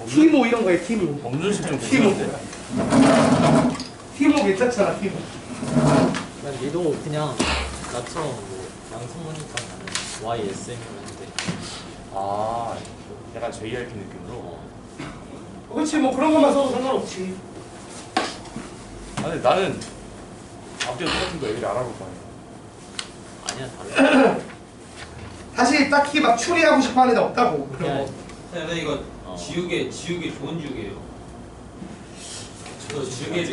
티모 이런 거에 티모. 범준식 좀 티모. 괜찮은데? 티모 괜찮잖아 티모. 난 얘도 그냥 나처럼 뭐 양성하니까 나는 YSM이면 돼. 아, 약간 JRP 느낌으로. 그렇지 뭐 그런 것만 써도 상관없지. 아, 근데 나는 앞뒤가 똑같은 거 애들이 알아볼 거 아니야. 아니야 달라. 사실 딱히 막 추리하고 싶어하는 애 없다고 그런 그냥 거. 근데 이거 지우개 좋은 지우개예요. 저 지우개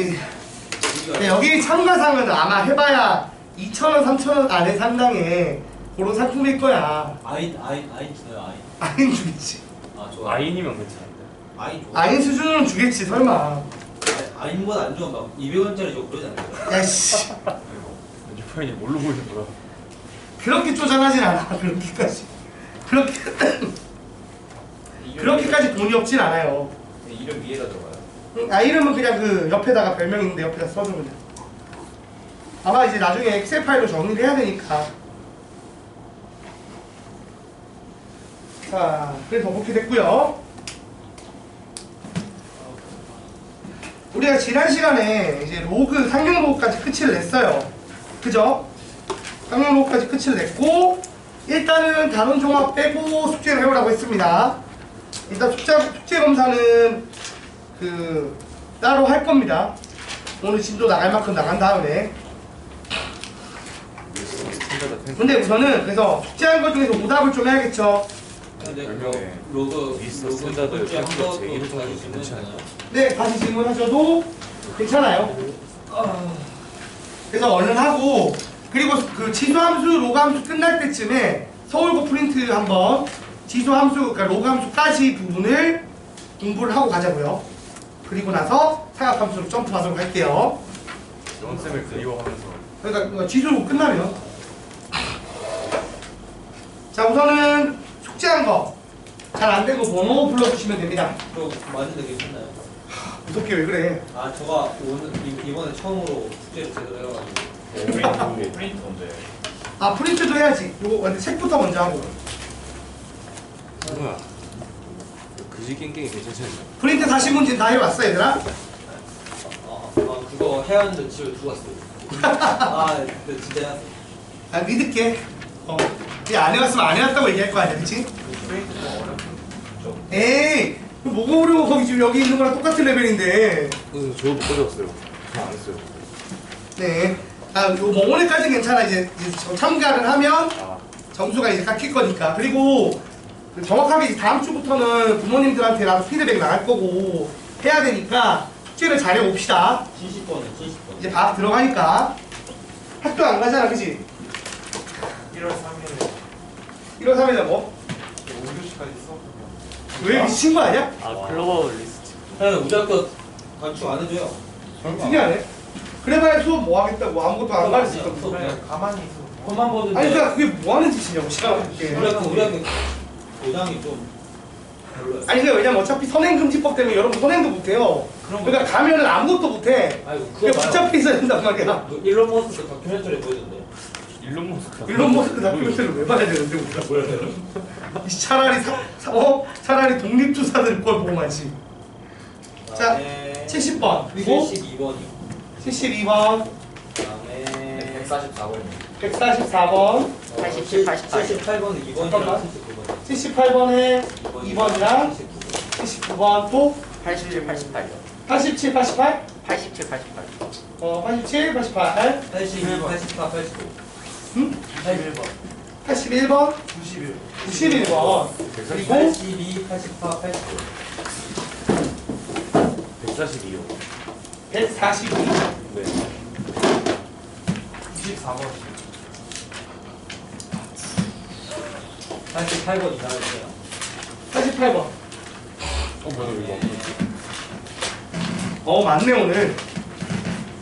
근데 여기 참가상은 아마 해봐야 2,000원, 3,000원 안에 상당해. 그런 상품일 거야. 아인 주나요 아인? 아인 주겠지. 아 좋아. 아인이면 괜찮은데. 아인 좋아. 아인 수준으로 주겠지 설마. 아인보다 안 좋은 막 200원짜리 저 그러지 않아요? 야씨 유파인이 뭘로 보이는 거야? 그렇게 쪼잔하진 않아. 그렇게까지. 그렇게까지 돈이 없진 않아요. 이름 위에다 들어가요. 아 이름은 그냥 그 옆에다가 별명 있는데 옆에다 써줘 그냥. 아마 이제 나중에 엑셀 파일로 정리를 해야 되니까. 자, 그래서 그렇게 됐고요. 우리가 지난 시간에 이제 로그 상용 로그까지 끝을 냈어요. 그죠? 상용 로그까지 끝을 냈고 일단은 단원 종합 빼고 숙제를 해오라고 했습니다. 일단 숙제 검사는 그 따로 할 겁니다. 오늘 진도 나갈 만큼 나간 다음에. 근데 우선은 그래서 숙제한 것 중에서 오답을 좀 해야겠죠. 근데 별명에 로그 미스터 스탠다드 한 팬클럽 번 제1호 더 정도 괜찮아요. 네, 다시 질문하셔도 괜찮아요. 그래서 얼른 하고 그리고 그 지수함수, 로그함수 끝날 때쯤에 서울고 프린트 한번 지수함수, 그러니까 로그함수까지 부분을 공부를 하고 가자고요. 그리고 나서 사각함수로 점프하도록 할게요. 영쌤을 그리워하면서 그러니까 지수 끝나면 자 우선은 숙제한 거 잘 안 된 거 번호 불러주시면 됩니다. 그거 맞는데 괜찮나요? 무섭게 왜 그래? 아 저가 오늘 이번에 처음으로 숙제를 제대로 해가지고 프린트 언제? 아 프린트도 해야지. 요거 근데 책부터 먼저 하고. 뭐야? 그지 깽깽이 괜찮지 않냐? 프린트 40문제 다 해왔어 얘들아? 그거 해야 하는데 집에 두고 왔어요. 근데 진짜 해야 아 믿을게. 안 해왔으면 안 해왔다고 얘기할 거 아니야, 그치? 프린트가 어렵죠. 에이, 뭐가 어려워? 거기 지금 여기 있는 거랑 똑같은 레벨인데. 그래서 저도 못 가져왔어요. 저 안 했어요. 네. 뭐 오늘까지 괜찮아. 이제 참가를 하면 아, 점수가 이제 깎일 거니까. 그리고 정확하게 이제 다음 주부터는 부모님들한테 나도 피드백 나갈 거고 해야 되니까 숙제를 잘해 봅시다. 70번은 이제 밥 들어가니까. 학교 안 가잖아, 그치? 1월 3일에 1월 3일에 뭐? 5교시까지 수업하면 왜 미친 거 아니야? 아 글로벌 리스트. 우리 학교 단축 안 해줘요. 특이하네. 그래봐야 수업 뭐 하겠다고 아무것도 안 가르칠 수업 거고. 그냥 가만히 있어. 폰만 보는데. 아니 그러니까 그게 뭐 하는 짓이냐고 시간 없게. 우리 학교 도장이 좀 별로야. 아니 그게 왜냐면 어차피 선행금지법 때문에 여러분 선행도 못해요. 그러니까 가면은 아무것도 못해. 아이고 그게 붙잡혀 있어야 된단 말이야. 일론 머스크 다큐멘터리 보여준대. 일론 머스크. 일론 머스크 다큐멘터리를 왜 봐야 되는데 우리가. 차라리 차라리 독립투사들 걸 보고 마지. 자, 70번 그리고 72번이요. 72번, 그다음에 144번이요. 144번, 87, 88. 78번은 2번이랑 잠깐만. 79번. 78번에 2번이랑 79번 또 87, 88요. 87, 88, 87, 88. 87, 88, 82, 84, 85. 응? 81번. 81번, 91. 91번 그리고 82, 84, 85. 142요. 142, 네. 94번. 88번 이상했어요. 88번. 뭐야 이거? 맞네 오늘.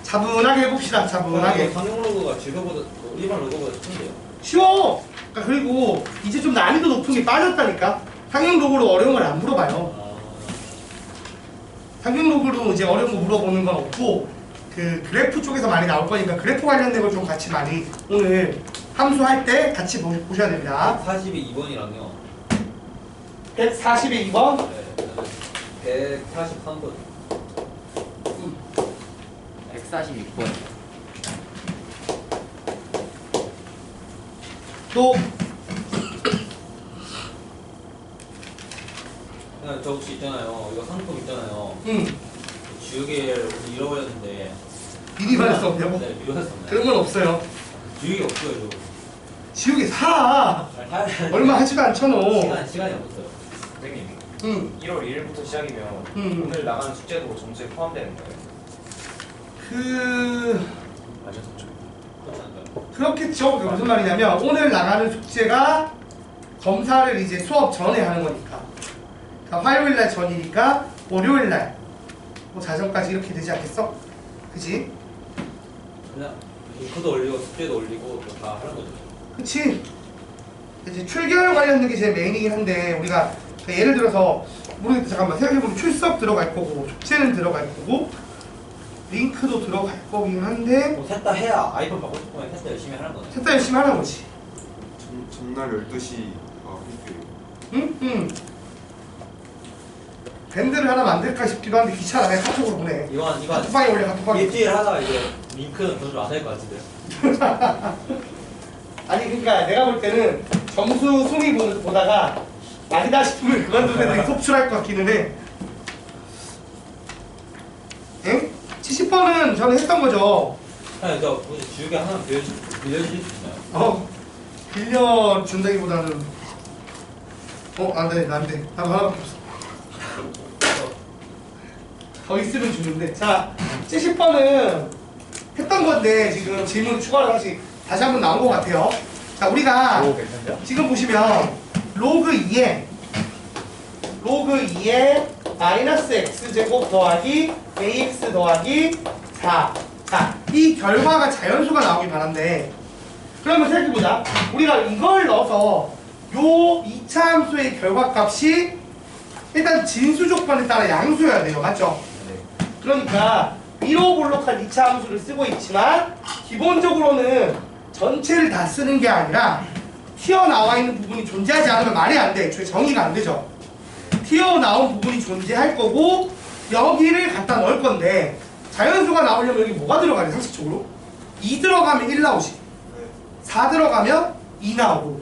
차분하게 해봅시다. 차분하게. 성형 로고가 지도보다 일반 로고보다 큰데요. 쉬워. 그러니까 그리고 이제 좀 난이도 높은 게 빠졌다니까. 상용 로그로 어려운 걸 안 물어봐요. 상용 로그로 이제 어려운 거 물어보는 건 없고 그 그래프 쪽에서 많이 나올 거니까 그래프 관련된 걸 좀 같이 많이 오늘 함수 할 때 같이 보셔야 됩니다. 42번이랑요. 142번, 네. 143분. 146번. 또 그냥 저 혹시 있잖아요. 이거 상품 있잖아요. 응. 지우개를 잃어버렸는데. 미리 받을 수 없냐고? 네, 미뤘었나요? 그런 건 없어요. 지우개 없어요, 저. 지우개 사. 아, 얼마 하지도 않잖아. 시간이 없어요. 선생님 응. 1월 2일부터 시작이면 오늘 나가는 숙제도 점수에 포함되는 거예요? 완전 좋죠. 그렇지 않나요? 그렇겠죠. 그게 무슨 말이냐면 오늘 나가는 숙제가 검사를 이제 수업 전에 하는 거니까. 그러니까 화요일 날 전이니까 월요일 날 뭐 자정까지 이렇게 되지 않겠어? 그지? 그냥 링크도 올리고 숙제도 올리고 다 하는 거죠. 그치? 이제 출결 관련된 게 제일 메인이긴 한데 우리가 예를 들어서 모르겠다. 잠깐만 생각해보면 출석 들어갈 거고 숙제는 들어갈 거고 링크도 들어갈 거긴 한데 셋 다 해야 아이폰 받고 싶으면 셋 다 열심히 하는 거네. 셋 다 열심히 하는 거지. 전날 12시 학교에 응? 응. 밴드를 하나 만들까 싶기도 한데 귀찮아. 그냥 카톡으로 보내. 이건 카톡방에 올려. 카톡방에. 일주일 하다가 이제 링크는 돈을 안 할 것 같은데요. 아니 그러니까 내가 볼 때는 점수 순위 보다가 아니다 싶으면 그만두는 애들이 속출할 것 같기는 해. 응? 70번은 저는 했던 거죠. 그냥 저 혹시 지우개 하나 빌려주실 수 있나요? 빌려준다기보다는 안돼 나도 하나밖에 없어. 더 있으면 주는데. 자 70번은 했던 건데 지금 질문 추가로 다시 한번 나온 것 같아요. 자 우리가 오 괜찮죠? 지금 보시면 로그 2에 마이너스 x제곱 더하기 ax 더하기 4. 자, 이 결과가 자연수가 나오길 바란데 그러면 생각해보자. 우리가 이걸 넣어서 요 2차 함수의 결과값이 일단 진수 조건에 따라 양수여야 돼요. 맞죠? 네. 그러니까 위로 볼록한 2차 함수를 쓰고 있지만 기본적으로는 전체를 다 쓰는 게 아니라 튀어나와 있는 부분이 존재하지 않으면 말이 안 돼. 애초에 정의가 안 되죠. 튀어나온 부분이 존재할 거고 여기를 갖다 넣을 건데 자연수가 나오려면 여기 뭐가 들어가냐 상식적으로? 2 들어가면 1 나오지. 4 들어가면 2 나오고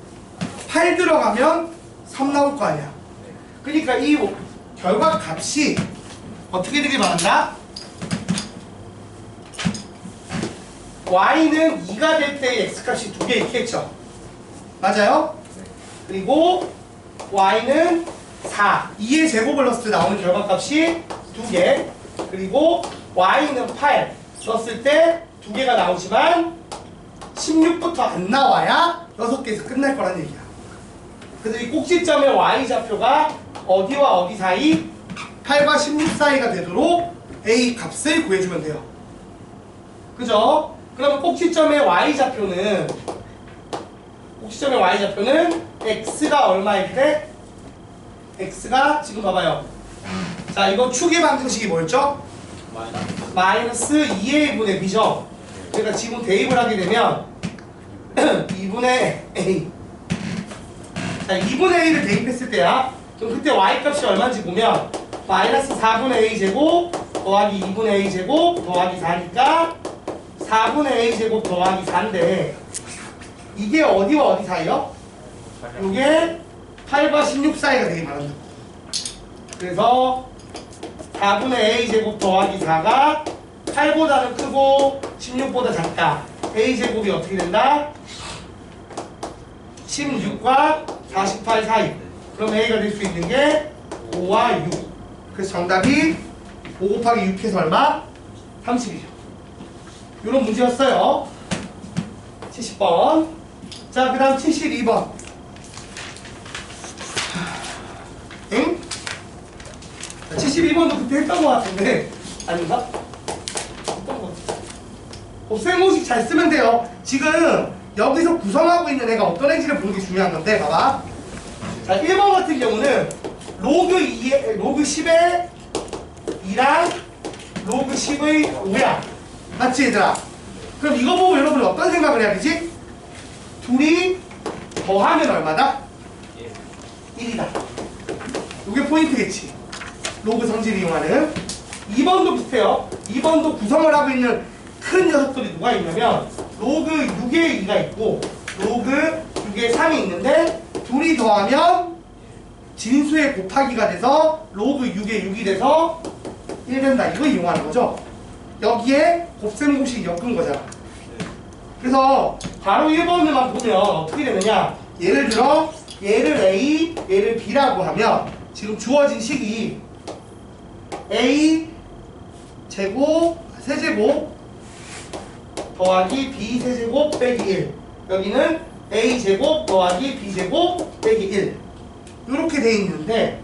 8 들어가면 3 나올 거 아니야. 그러니까 이 결과 값이 어떻게 되길 바란다? y는 2가 될 때 x값이 2개 있겠죠. 맞아요? 그리고 y는 4, 2의 제곱을 넣었을 때 나오는 결과값이 2개. 그리고 y는 8 넣었을 때 2개가 나오지만 16부터 안 나와야 6개에서 끝날 거란 얘기야. 그래서 이 꼭지점의 y좌표가 어디와 어디 사이? 8과 16 사이가 되도록 a 값을 구해주면 돼요. 그죠? 그러면 꼭지점의 y좌표는 x가 얼마일 때? x가 지금 봐봐요. 자, 이거 축의 방정식이 뭐였죠? 마이너스 2의 1분의 b죠. 그러니까 지금 대입을 하게 되면 2분의 a. 자, 2분의 a를 대입했을 때야. 그럼 그때 y 값이 얼마인지 보면 마이너스 4분의 a 제곱 더하기 2분의 a 제곱 더하기 4니까 4분의 a 제곱 더하기 4인데 이게 어디와 어디 사이요? 이게 8과 16 사이가 되게 바란다. 그래서 4분의 a 제곱 더하기 4가 8보다는 크고 16보다 작다. a 제곱이 어떻게 된다? 16과 48 사이. 그럼 a가 될 수 있는 게 5와 6. 그래서 정답이 5 곱하기 6해서 얼마? 30이죠. 이런 문제였어요. 70번. 자, 그 다음 72번. 응? 72번도 그때 했던 것 같은데 아닌가? 했던 것 같아. 곱셈공식 잘 쓰면 돼요. 지금 여기서 구성하고 있는 애가 어떤 애인지를 보는 게 중요한 건데 봐봐. 자, 1번 같은 경우는 로그 10의 2랑 로그 10의 5야. 맞지 얘들아? 그럼 이거 보고 여러분이 어떤 생각을 해야 되지? 둘이 더하면 얼마다? 1이다. 이게 포인트겠지. 로그 성질을 이용하는. 2번도 비슷해요. 2번도 구성을 하고 있는 큰 녀석들이 누가 있냐면 로그 6의 2가 있고 로그 6의 3이 있는데 둘이 더하면 진수의 곱하기가 돼서 로그 6의 6이 돼서 1 된다. 이거 이용하는 거죠. 여기에 곱셈 공식이 엮은 거잖아. 그래서 바로 1번을만 보면 어떻게 되느냐, 예를 들어 얘를 A, 얘를 B라고 하면 지금 주어진 식이 A 제곱 세제곱 더하기 B 세제곱 빼기 1, 여기는 A 제곱 더하기 B 제곱 빼기 1 이렇게 돼 있는데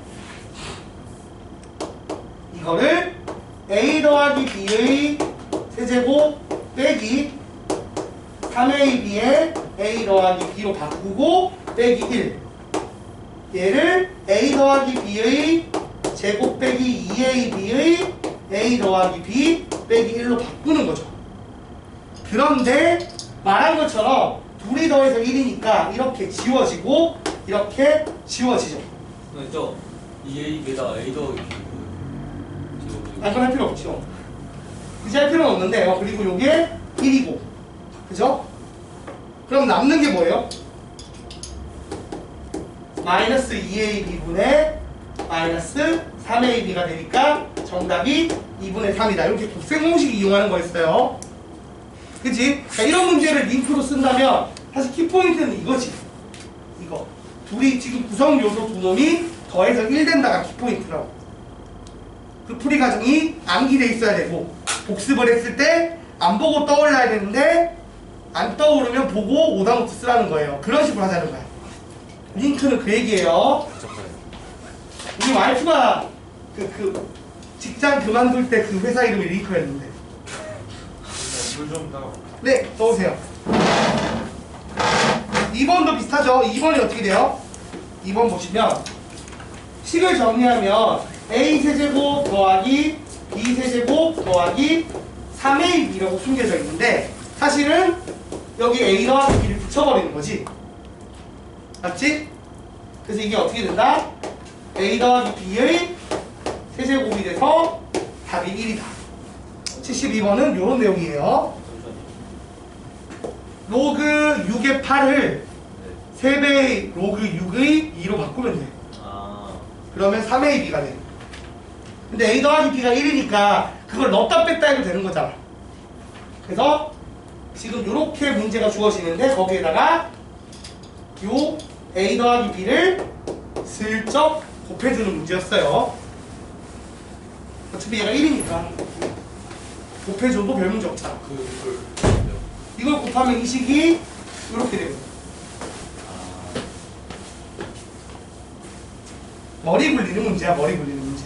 이거를 A 더하기 B의 세제곱 빼기 3AB의 A 더하기 B로 바꾸고 빼기 1, 얘를 A 더하기 B의 제곱 빼기 2AB의 A 더하기 B 빼기 1로 바꾸는 거죠. 그런데 말한 것처럼 둘이 더해서 1이니까 이렇게 지워지고 이렇게 지워지죠. 저 2A에다 A 더하기 아, 그건 할 필요 없죠. 굳이 할 필요는 없는데, 그리고 요게 1이고, 그죠? 그럼 남는 게 뭐예요? 마이너스 2AB분의 마이너스 3AB가 되니까 정답이 2분의 3이다. 이렇게 곱셈 공식 이용하는 거였어요. 그치? 자, 이런 문제를 링크로 쓴다면 사실 키포인트는 이거지. 이거. 둘이 지금 구성 요소 두 놈이 더해서 1 된다가 키포인트라고. 그 풀이 과정이 암기돼 있어야 되고 복습을 했을 때 안 보고 떠올라야 되는데 안 떠오르면 보고 오답노트 쓰라는 거예요. 그런 식으로 하자는 거야. 링크는 그 얘기예요. 우리 와이프가 그 직장 그만둘 때 그 회사 이름이 링크였는데. 물좀 따라. 네, 넣으세요. 2번도 비슷하죠. 2번이 어떻게 돼요? 2번 보시면 식을 정리하면 A 세제곱 더하기 B 세제곱 더하기 3AB라고 숨겨져 있는데 사실은 여기 A 더하기 B를 붙여버리는 거지. 맞지? 그래서 이게 어떻게 된다? A 더하기 B의 세제곱이 돼서 답이 1이다. 72번은 이런 내용이에요. 로그 6의 8을 3배의 로그 6의 2로 바꾸면 돼. 그러면 3의 B가 돼. 근데 A 더하기 B가 1이니까 그걸 넣었다 뺐다 해도 되는 거잖아. 그래서 지금 이렇게 문제가 주어지는데 거기에다가 요 A 더하기 B를 슬쩍 곱해주는 문제였어요. 어차피 얘가 1이니까 곱해줘도 별 문제 없잖아. 이걸 곱하면 이 식이 이렇게 돼요. 머리 굴리는 문제야. 머리 굴리는 문제.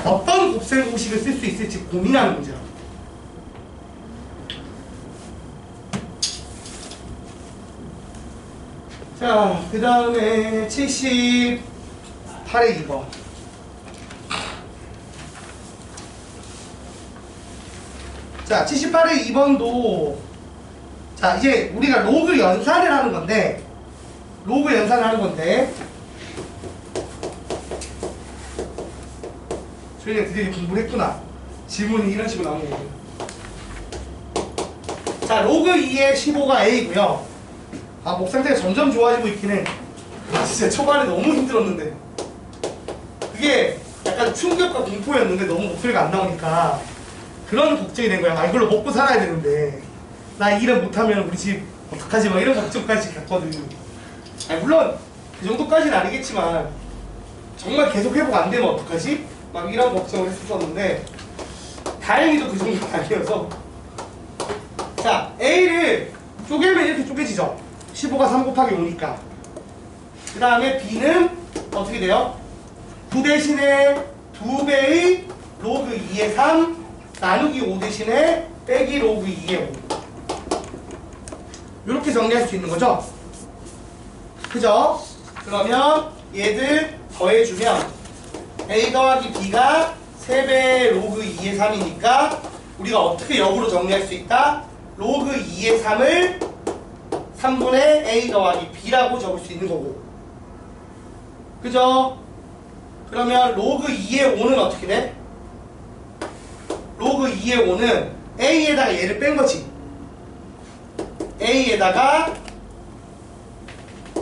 어떤 곱셈 공식을 쓸 수 있을지 고민하는 문제야. 자, 그 다음에 78의 2번. 자, 78의 2번도 자, 이제 우리가 로그 연산을 하는 건데 저희가 드디어 공부를 했구나. 질문이 이런 식으로 나오는 거예요. 자, 로그 2의 15가 A고요. 아, 목 상태가 점점 좋아지고 있긴 해. 진짜 초반에 너무 힘들었는데 그게 약간 충격과 공포였는데 너무 목소리가 안 나오니까 그런 걱정이 된 거야. 아, 이걸로 먹고 살아야 되는데 나 일을 못하면 우리 집 어떡하지? 막 이런 걱정까지 갔거든. 아니, 물론 그 정도까지는 아니겠지만 정말 계속 회복 안 되면 어떡하지? 막 이런 걱정을 했었는데 다행히도 그 정도는 아니어서. 자, A를 쪼개면 이렇게 쪼개지죠. 15가 3 곱하기 5니까. 그 다음에 B는 어떻게 돼요? 9 대신에 2배의 로그 2의 3 나누기 5 대신에 빼기 로그 2의 5 이렇게 정리할 수 있는 거죠. 그죠? 그러면 얘들 더해주면 A 더하기 B가 3배의 로그 2의 3이니까 우리가 어떻게 역으로 정리할 수 있다? 로그 2의 3을 3분의 A 더하기 B라고 적을 수 있는 거고. 그죠? 그러면 로그 2의 5는 어떻게 돼? 로그 2의 5는 A에다가 얘를 뺀 거지. A에다가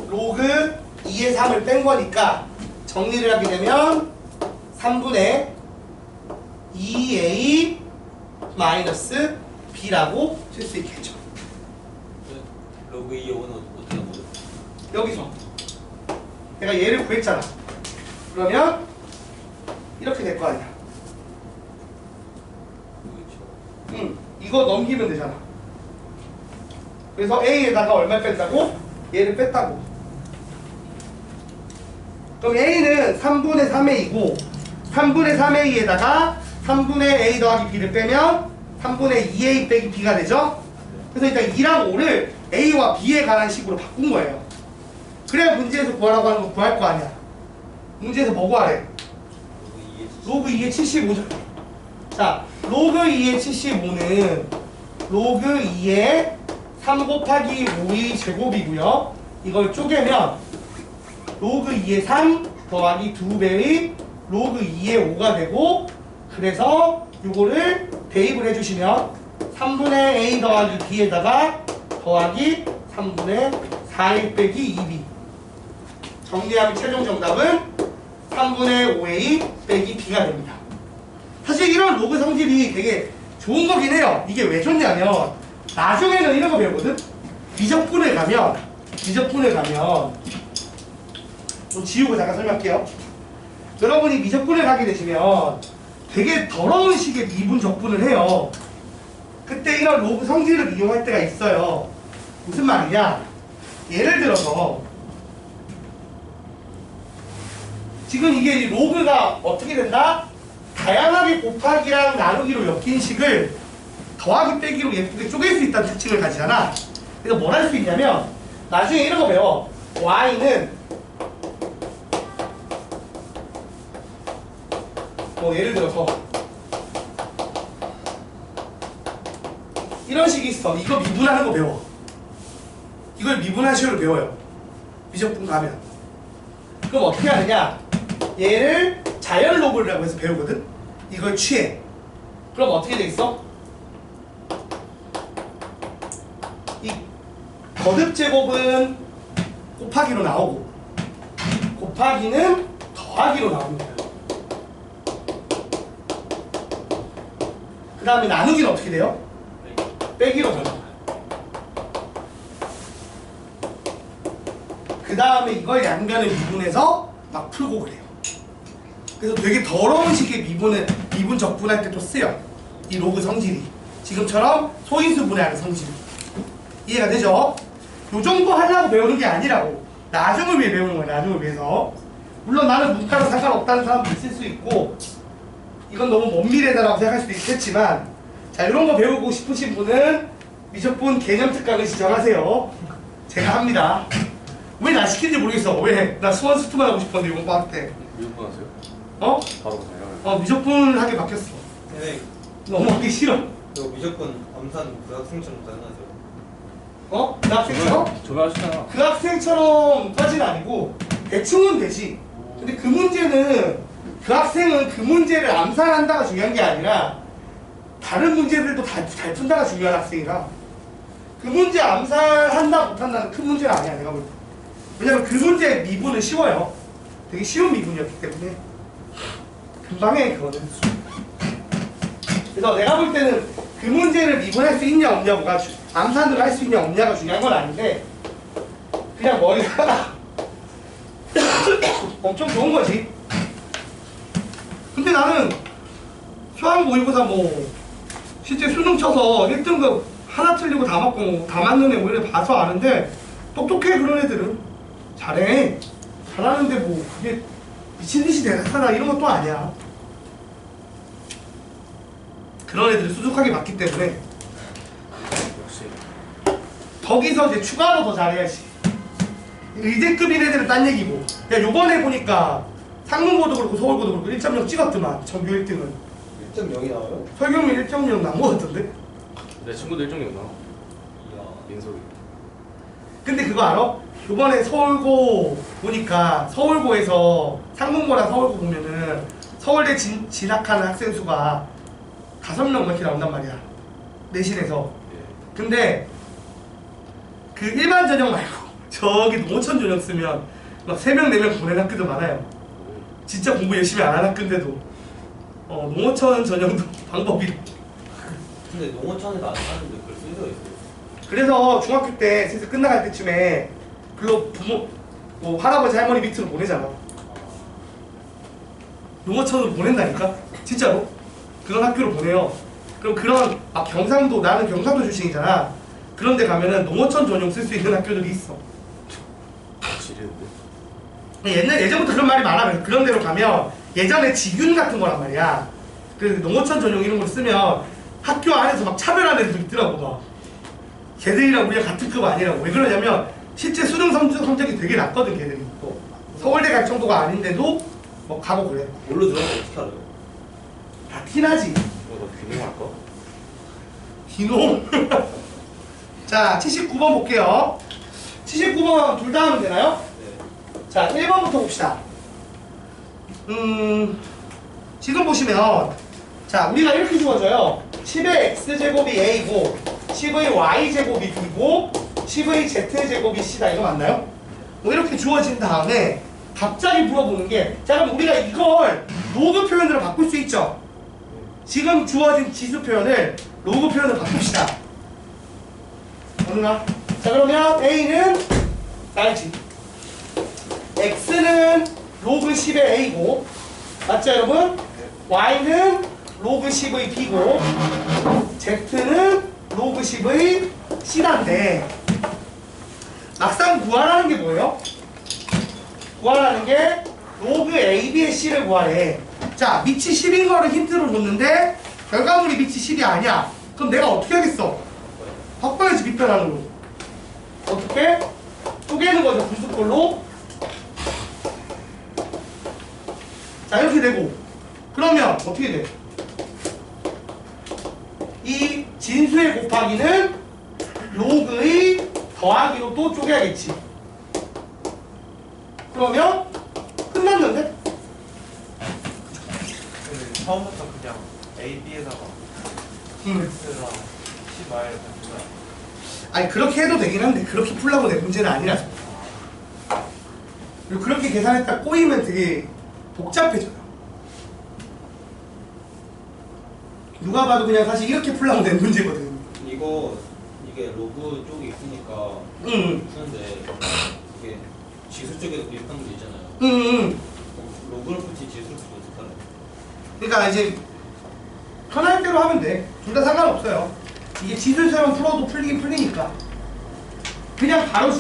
로그 2의 3을 뺀 거니까 정리를 하게 되면 3분의 2A 마이너스 B라고 쓸 수 있겠죠. 로그 2의 5는 어떻게 한 거죠? 여기서 내가 얘를 구했잖아. 그러면 이렇게 될 거 아니야. 이거 넘기면 되잖아. 그래서 A에다가 얼마 뺐다고? 얘를 뺐다고. 그럼 A는 3분의 3A이고 3분의 3A에다가 3분의 A 더하기 B를 빼면 3분의 2A 빼기 B가 되죠? 그래서 일단 2랑 5를 A와 B에 관한 식으로 바꾼 거예요. 그래야 문제에서 구하라고 하는 거 구할 거 아니야. 문제에서 뭐 구하래? 로그 2의 75죠. 자, 로그 2의 75는 로그 2의 3 곱하기 5의 제곱이고요. 이걸 쪼개면 로그 2의 3 더하기 2배의 로그 2의 5가 되고, 그래서 요거를 대입을 해주시면 3분의 A 더하기 B에다가 더하기 3분의 4A 빼기 2B. 정리하면 최종 정답은 3분의 5A 빼기 B가 됩니다. 사실 이런 로그 성질이 되게 좋은 거긴 해요. 이게 왜 좋냐면 나중에는 이런 거 배우거든. 미적분을 가면 좀 지우고 잠깐 설명할게요. 여러분이 미적분을 가게 되시면 되게 더러운 식의 미분 적분을 해요. 그때 이런 로그 성질을 이용할 때가 있어요. 무슨 말이냐? 예를 들어서 지금 이게 로그가 어떻게 된다? 다양하게 곱하기랑 나누기로 엮인 식을 더하기 빼기로 예쁘게 쪼갤 수 있다는 특징을 가지잖아. 그래서 뭘 할 수 있냐면 나중에 이런 거 배워. y는 뭐 예를 들어서 이런 식이 있어. 이거 미분하는 거 배워. 이걸 미분하시오를 배워요. 미적분 가면. 그럼 어떻게 하느냐? 얘를 자연 로그라고 해서 배우거든. 이걸 취해. 그럼 어떻게 돼 있어? 이 거듭 제곱은 곱하기로 나오고 곱하기는 더하기로 나옵니다. 그 다음에 나누기는 어떻게 돼요? 빼기로 변합니다. 그 다음에 이걸 양변을 미분해서 막 풀고 그래요. 그래서 되게 더러운 식의 미분 적분할 때 또 쓰여. 이 로그 성질이 지금처럼 소인수 분해하는 성질. 이해가 되죠? 요 정도 하려고 배우는 게 아니라고. 나중을 위해 배우는 거야. 나중을 위해서. 물론 나는 문과랑 상관없다는 사람도 있을 수 있고 이건 너무 먼 미래다라고 생각할 수도 있겠지만, 자, 이런 거 배우고 싶으신 분은 미적분 개념 특강을 지정하세요. 제가 합니다. 왜 나 시키는지 모르겠어. 왜? 나 수원 스투만 하고 싶었는데 이번 방학 때. 미적분 하세요? 어? 바로 가요. 미적분을 하게 바뀌었어. 네. 너무 하기 싫어. 저 무조건 암산 그 학생처럼 짜증나죠. 어? 그 학생처럼? 저번에 하셨잖아. 그 학생처럼까지는 아니고 대충은 되지. 근데 그 문제는 그 학생은 그 문제를 암산한다가 중요한 게 아니라 다른 문제들도 잘 푼다가 중요한 학생이라 그 문제 암산한다 못한다는 큰 문제는 아니야. 내가 볼 때. 왜냐면 그 문제의 미분은 쉬워요. 되게 쉬운 미분이었기 때문에 금방 해 그거는. 그래서 내가 볼 때는 그 문제를 미분할 수 있냐 없냐가 암산으로 할 수 있냐 없냐가 중요한 건 아닌데 그냥 머리가 엄청 좋은 거지. 근데 나는 수학 모의고사 뭐 실제 수능 쳐서 1등급 하나 틀리고 다 맞고 다 맞는 애 오히려 봐서 아는데 똑똑해. 그런 애들은 잘해. 잘하는데 뭐 그게 미친듯이 대단하다 이런 것도 아니야. 그런 애들이 수숙하게 맞기 때문에 역시. 거기서 이제 추가로 더 잘해야지. 의대급인 애들은 딴 얘기고. 야, 요번에 보니까 상문고도 그렇고 서울고도 그렇고 1.0 찍었더만. 전교 1등은 1.0이 나와요? 설경민 1.0 나온 거 같던데? 내 친구들 일정이 나. 이야. 민석이. 근데 그거 알아? 이번에 서울고 보니까 서울고에서 상공고랑 서울고 보면은 서울대 진학하는 학생 수가 5명 그렇게 나온단 말이야. 내신에서. 근데 그 일반 전형 말고 저기 농어촌 전형 쓰면 막 3명 4명 보내는 학교도 많아요. 진짜 공부 열심히 안 하는 학교인데도 농어촌 전형도 방법이. 근데 농어촌에도 안 사는데 그걸 쓸 수가 있어요. 그래서 중학교 때 슬슬 끝나갈 때쯤에 그거 부모 뭐 할아버지 할머니 밑으로 보내잖아. 농어촌으로 보낸다니까? 진짜로? 그런 학교로 보내요. 그럼 그런 경상도, 나는 경상도 출신이잖아. 그런 데 가면은 농어촌 전용 쓸 수 있는 학교들이 있어. 지리는데? 예전부터 그런 말이 많아. 그래서 그런 데로 가면 예전에 직윤 같은 거란 말이야. 그래서 농어촌 전용 이런 걸 쓰면 학교 안에서 막 차별하는 애들 있더라고. 막 걔들이랑 우리가 같은 급 아니라고. 왜 그러냐면 실제 수능 성적이 되게 낮거든 걔들이. 또 서울대 갈 정도가 아닌데도 뭐 가고 그래. 뭘로 들어가면 어떻게 알아요? 다 티나지. 너 귀농할 거? 기농. 자, 79번 볼게요. 79번 둘 다 하면 되나요? 네. 자, 1번부터 봅시다. 지금 보시면 자, 우리가 이렇게 주어져요. 10의 x제곱이 a고 10의 y제곱이 b고 10의 z제곱이 c다. 이거 맞나요? 뭐 이렇게 주어진 다음에 갑자기 물어보는 게, 자, 그럼 우리가 이걸 로그 표현으로 바꿀 수 있죠? 지금 주어진 지수 표현을 로그 표현으로 바꿉시다. 어느나? 자, 그러면 a는 알지? x는 로그 10의 a고, 맞죠 여러분? y는 로그 10의 b고 z는 로그 10의 c단데, 막상 구하라는 게 뭐예요? 구하라는 게 로그 AB의 C를 구하래. 자, 밑이 10인 거를 힌트로 줬는데 결과물이 밑이 10이 아니야. 그럼 내가 어떻게 하겠어? 바꿔야지, 밑변환으로. 어떻게? 쪼개는 거죠, 분수꼴로. 자, 이렇게 되고. 그러면 어떻게 돼? 이 진수의 곱하기는 로그의 더하기로 또 쪼개야겠지. 그러면 끝났는데? 처음부터 그냥 A, B에다가 X랑 C 마일 같은 아니, 그렇게 해도 되긴 한데 그렇게 풀라고 내 문제는 아니라서. 그리고 그렇게 계산했다 꼬이면 되게 복잡해져요. 누가 봐도 그냥 사실 이렇게 풀라고 낸 문제거든. 이게 로그 쪽이 있으니까 푸는데 이게 지수 쪽에도 비슷한 게 있잖아요. 로그를 붙인 지수를 붙이면 어떡하나요? 그러니까 이제 편할 대로 하면 돼. 둘 다 상관없어요. 이게 지수처럼 풀어도 풀리긴 풀리니까. 그냥 바로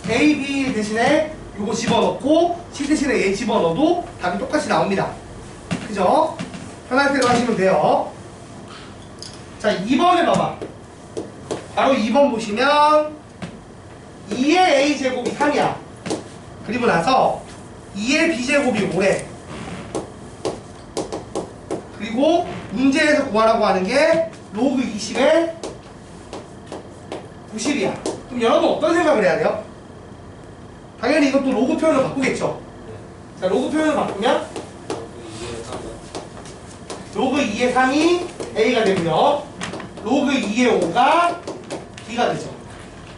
A, B 대신에 요거 집어넣고 C 대신에 A 집어넣어도 답이 똑같이 나옵니다. 그죠? 편할 대로 하시면 돼요. 자, 2번을 봐봐. 바로 2번 보시면 2의 A제곱이 3이야. 그리고 나서 2의 B제곱이 5래. 그리고 문제에서 구하라고 하는 게 로그 20에 90이야. 그럼 여러분 어떤 생각을 해야 돼요? 당연히 이것도 로그 표현을 바꾸겠죠. 자, 로그 표현을 바꾸면 로그 2의 3이 A가 되고요. 로그 2의 5가 B가 되죠.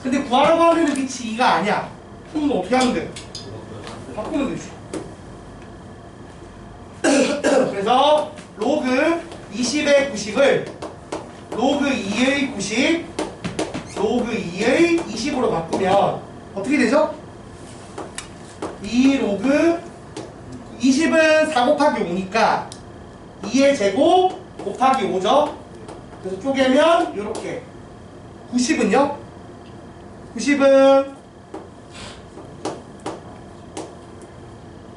근데 구하라고 하면 밑이 2가 아니야. 그럼 어떻게 하면 돼? 바꾸면 되지. 그래서 로그 20의 90을 로그 2의 90, 로그 2의 20으로 바꾸면 어떻게 되죠? 2 로그 20은 4 곱하기 5니까 2의 제곱 곱하기 5죠? 그래서 쪼개면 이렇게. 90은요? 90은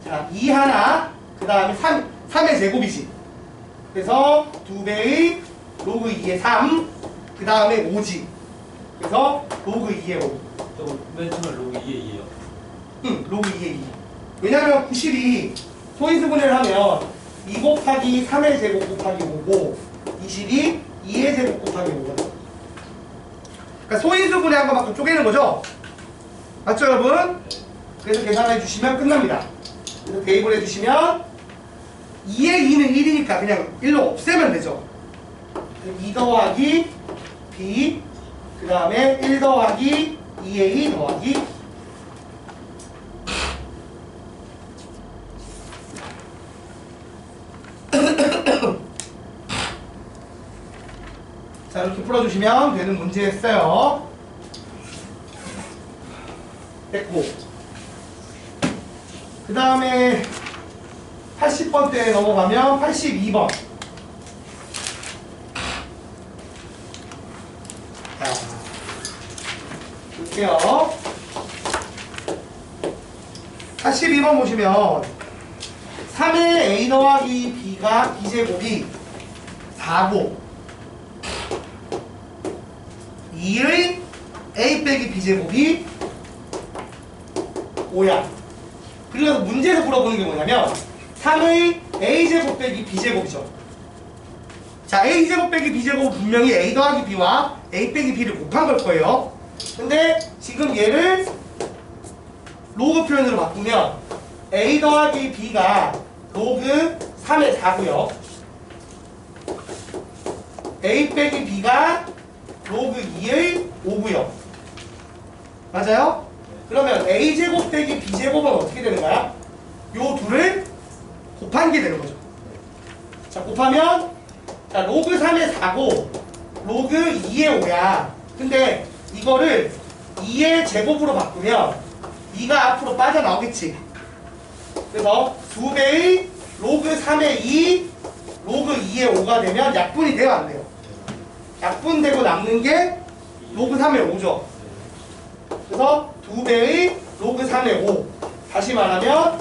자, 2 하나, 그 다음에 3의 제곱이지. 그래서 2배의 로그 2의 3, 그 다음에 5지. 그래서 로그 2의 5. 저거 맨 처음에 로그 2에 2에요. 응, 로그 2의 2. 왜냐면 90이 소인수분해를 하면 2 곱하기 3의 제곱 곱하기 5고 20이 2의 제곱 곱하기 5가 돼. 그러니까 소인수분해한 것만큼 쪼개는 거죠? 맞죠 여러분? 그래서 계산해 주시면 끝납니다. 그래서 대입을 해주시면 2의 2는 1이니까 그냥 1로 없애면 되죠. 2 더하기 b 그 다음에 1 더하기 2의 2 더하기 자 이렇게 풀어주시면 되는 문제였어요. 됐고 그 다음에 80번대에 넘어가면 82번 자 볼게요. 82번 보시면 3의 a 더하기 b가 b제곱이 4고 2의 a 빼기 b제곱이 5야. 그래서 문제에서 물어보는 게 뭐냐면 3의 a제곱 빼기 b제곱이죠. 자, a제곱 빼기 b제곱 분명히 a 더하기 b와 a 빼기 b를 곱한 걸 거예요. 근데 지금 얘를 로그 표현으로 바꾸면 a 더하기 b가 로그 3의 4고요. a 빼기 b가 로그 2의 5고요. 맞아요? 그러면 a제곱 빼기 b제곱은 어떻게 되는 거야? 요 둘을 곱한 게 되는 거죠. 자, 곱하면 자, 로그 3의 4고 로그 2의 5야. 근데 이거를 2의 제곱으로 바꾸면 2가 앞으로 빠져나오겠지. 그래서 2배의 로그 3의 2 로그 2의 5가 되면 약분이 돼요, 안 돼요? 약분되고 남는 게 로그 3의 5죠. 그래서 2배의 로그 3의 5 다시 말하면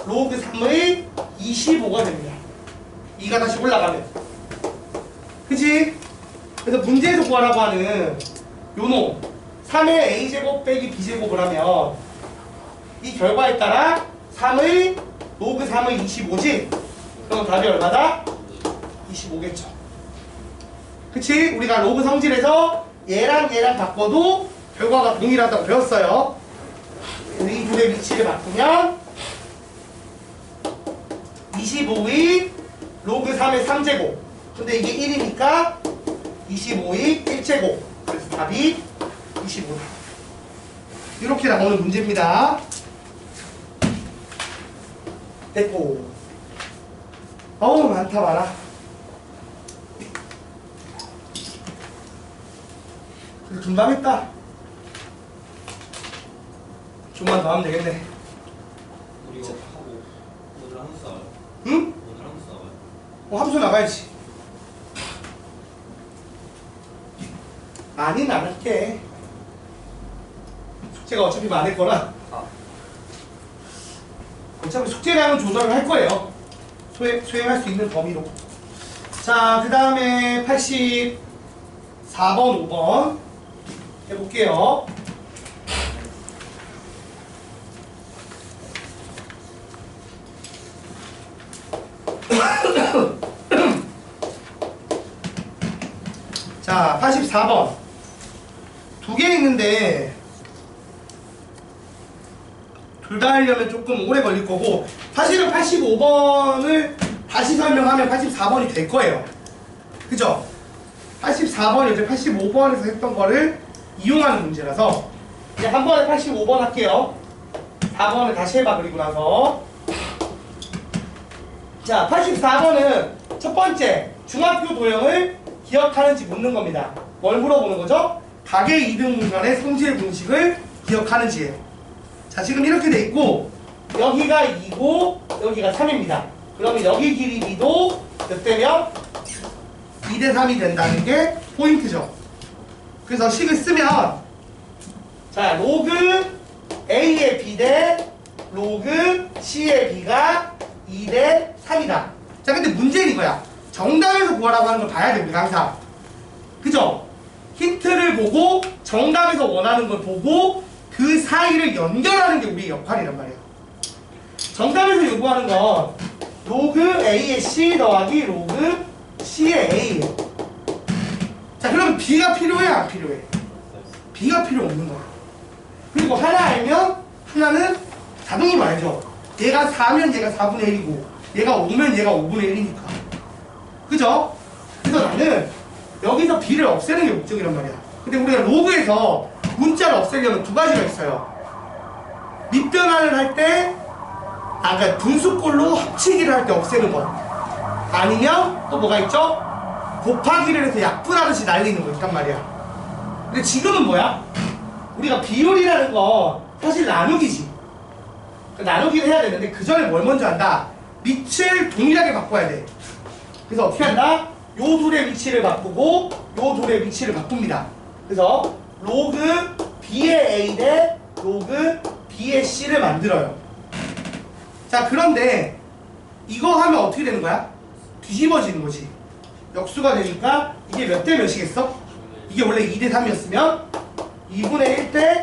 로그 3의 25가 됩니다. 2가 다시 올라가면 그치? 그래서 문제에서 구하라고 하는 요놈 3의 a제곱 빼기 b제곱을 하면 이 결과에 따라 3의 로그 3의 25지? 그럼 답이 얼마다? 25겠죠. 그치? 우리가 로그 성질에서 얘랑 얘랑 바꿔도 결과가 동일하다고 배웠어요. 이 둘의 위치를 바꾸면 25의 로그 3의 3제곱 근데 이게 1이니까 25의 1제곱 그래서 답이 25다. 이렇게 나오는 문제입니다. 됐고 어우 많다 많아. 그래도 금방 했다. 좀만 더 하면 되겠네. 우리 이거 하고 오늘 함수 나와요? 응? 오늘 함수 나와요? 함수 나가야지. 많이는 안 할게. 숙제가 어차피 많을 거라. 어차피 숙제량은 조절을 할 거예요. 수행할 수 있는 범위로. 자, 그 다음에 84번, 5번 해볼게요. 자, 84번. 두 개 있는데 둘 다 하려면 조금 오래 걸릴 거고 사실은 85번을 다시 설명하면 84번이 될 거예요. 그죠? 84번이 이제 85번에서 했던 거를 이용하는 문제라서 이제 한 번에 85번 할게요. 4번을 다시 해봐. 그리고 나서 자, 84번은 첫 번째 중학교 도형을 기억하는지 묻는 겁니다. 뭘 물어보는 거죠? 가계 이등분간의 성질 공식을 기억하는지예요. 자, 지금 이렇게 돼 있고 여기가 2고 여기가 3입니다. 그러면 여기 길이 b도 몇 대면 2대 3이 된다는 게 포인트죠. 그래서 식을 쓰면 자, 로그 a의 b 대 로그 c의 b가 2대 3이다. 자, 근데 문제는 이거야. 정답에서 구하라고 하는 걸 봐야 돼, 우리가 항상. 그죠? 힌트를 보고 정답에서 원하는 걸 보고 그 사이를 연결하는 게 우리의 역할이란 말이에요. 정답에서 요구하는 건 로그 a의 c 더하기 로그 c의 a예요. 자, 그럼 b가 필요해, 안 필요해? b가 필요 없는 거야. 그리고 하나 알면 하나는 자동으로 알죠. 얘가 4면 얘가 4분의 1이고 얘가 5면 얘가 5분의 1이니까. 그죠? 그래서 나는 여기서 b를 없애는 게 목적이란 말이야. 근데 우리가 로그에서 문자를 없애려면 두 가지가 있어요. 밑변환을 할 때, 그러니까 분수꼴로 합치기를 할 때 없애는 거. 아니면 또 뭐가 있죠? 곱하기를 해서 약분하듯이 날리는 거 있단 말이야. 근데 지금은 뭐야? 우리가 비율이라는 거 사실 나누기지. 나누기를 해야 되는데 그 전에 뭘 먼저 한다? 밑을 동일하게 바꿔야 돼. 그래서 어떻게 한다? 요 둘의 위치를 바꾸고 요 둘의 위치를 바꿉니다. 그래서 로그 b의 a 대 로그 b의 c를 만들어요. 자, 그런데 이거 하면 어떻게 되는 거야? 뒤집어지는 거지. 역수가 되니까 이게 몇 대 몇이겠어? 이게 원래 2 대 3이었으면 2분의 1 대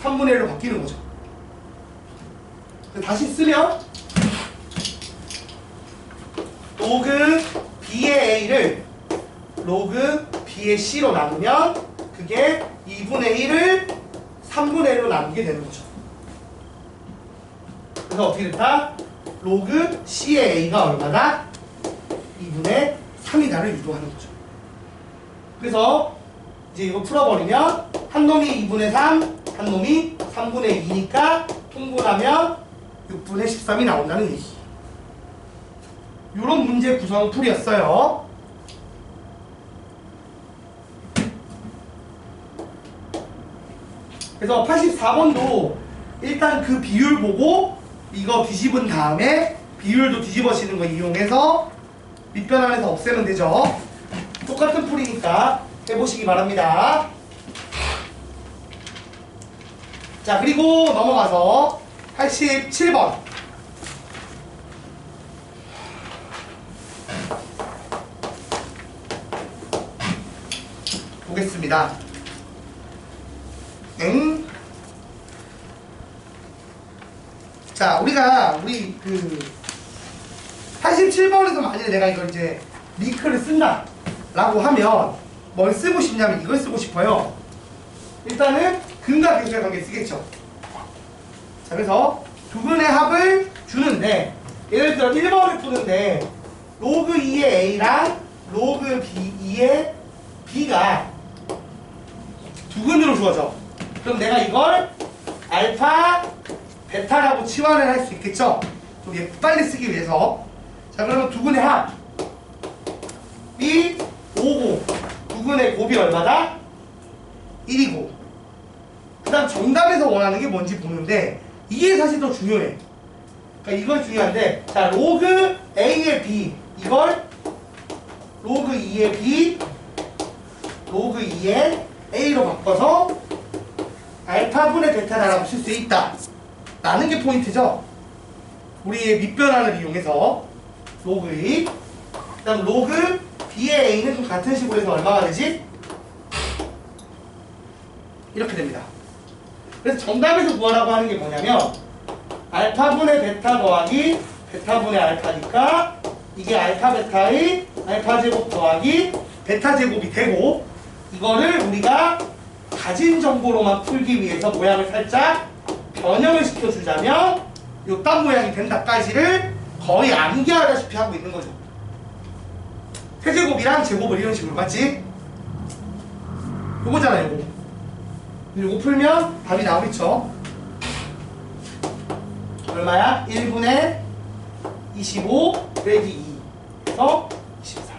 3분의 1로 바뀌는 거죠. 다시 쓰면 로그 b의 a를 로그 b의 c로 나누면 그게 2분의 1을 3분의 1로 나누게 되는 거죠. 그래서 어떻게 됐다? 로그 c의 a가 얼마다? 2분의 3이다를 유도하는 거죠. 그래서 이제 이거 풀어버리면 한 놈이 2분의 3, 한 놈이 3분의 2니까 통분하면 6분의 13이 나온다는 얘기. 이런 문제 구성 풀이였어요. 그래서 84번도 일단 그 비율 보고 이거 뒤집은 다음에 비율도 뒤집어지는 거 이용해서 밑변환해서 없애면 되죠. 똑같은 풀이니까 해보시기 바랍니다. 자, 그리고 넘어가서 87번. 보겠습니다. 자, 우리 그 87번에서 만약에 내가 이걸 이제 리크를 쓴다 라고 하면 뭘 쓰고 싶냐면 이걸 쓰고 싶어요. 일단은 근과 계수의 관계 쓰겠죠. 자, 그래서 두 근의 합을 주는데 예를 들어 1번을 푸는데 로그 2의 a랑 로그 2의 b가 두 근으로 주어져. 그럼 내가 이걸 알파, 베타라고 치환을 할 수 있겠죠? 좀 빨리 쓰기 위해서. 자, 그러면 두 근의 합 이 5고 두 근의 곱이 얼마다? 1이고. 그 다음 정답에서 원하는 게 뭔지 보는데 이게 사실 더 중요해. 그러니까 이걸 중요한데, 자, 로그 a의 b 이걸 로그 2의 b 로그 2의 a로 바꿔서 알파분의 베타라고 쓸 수 있다 라는 게 포인트죠. 우리의 밑변환을 이용해서 로그 2, 그 다음 로그 b의 a는 좀 같은 식으로 해서 얼마가 되지? 이렇게 됩니다. 그래서 정답에서 구하라고 하는 게 뭐냐면 알파분의 베타 더하기 베타분의 알파니까 이게 알파 베타의 알파 제곱 더하기 베타 제곱이 되고, 이거를 우리가 가진 정보로만 풀기 위해서 모양을 살짝 변형을 시켜주자면 요딴 모양이 된다까지를 거의 암기하다시피 하고 있는 거죠. 세제곱이랑 제곱을 이런 식으로, 맞지? 요거잖아요, 요거. 요거 풀면 답이 나오겠죠? 얼마야? 1분의 25 빼기 2 그래서 24.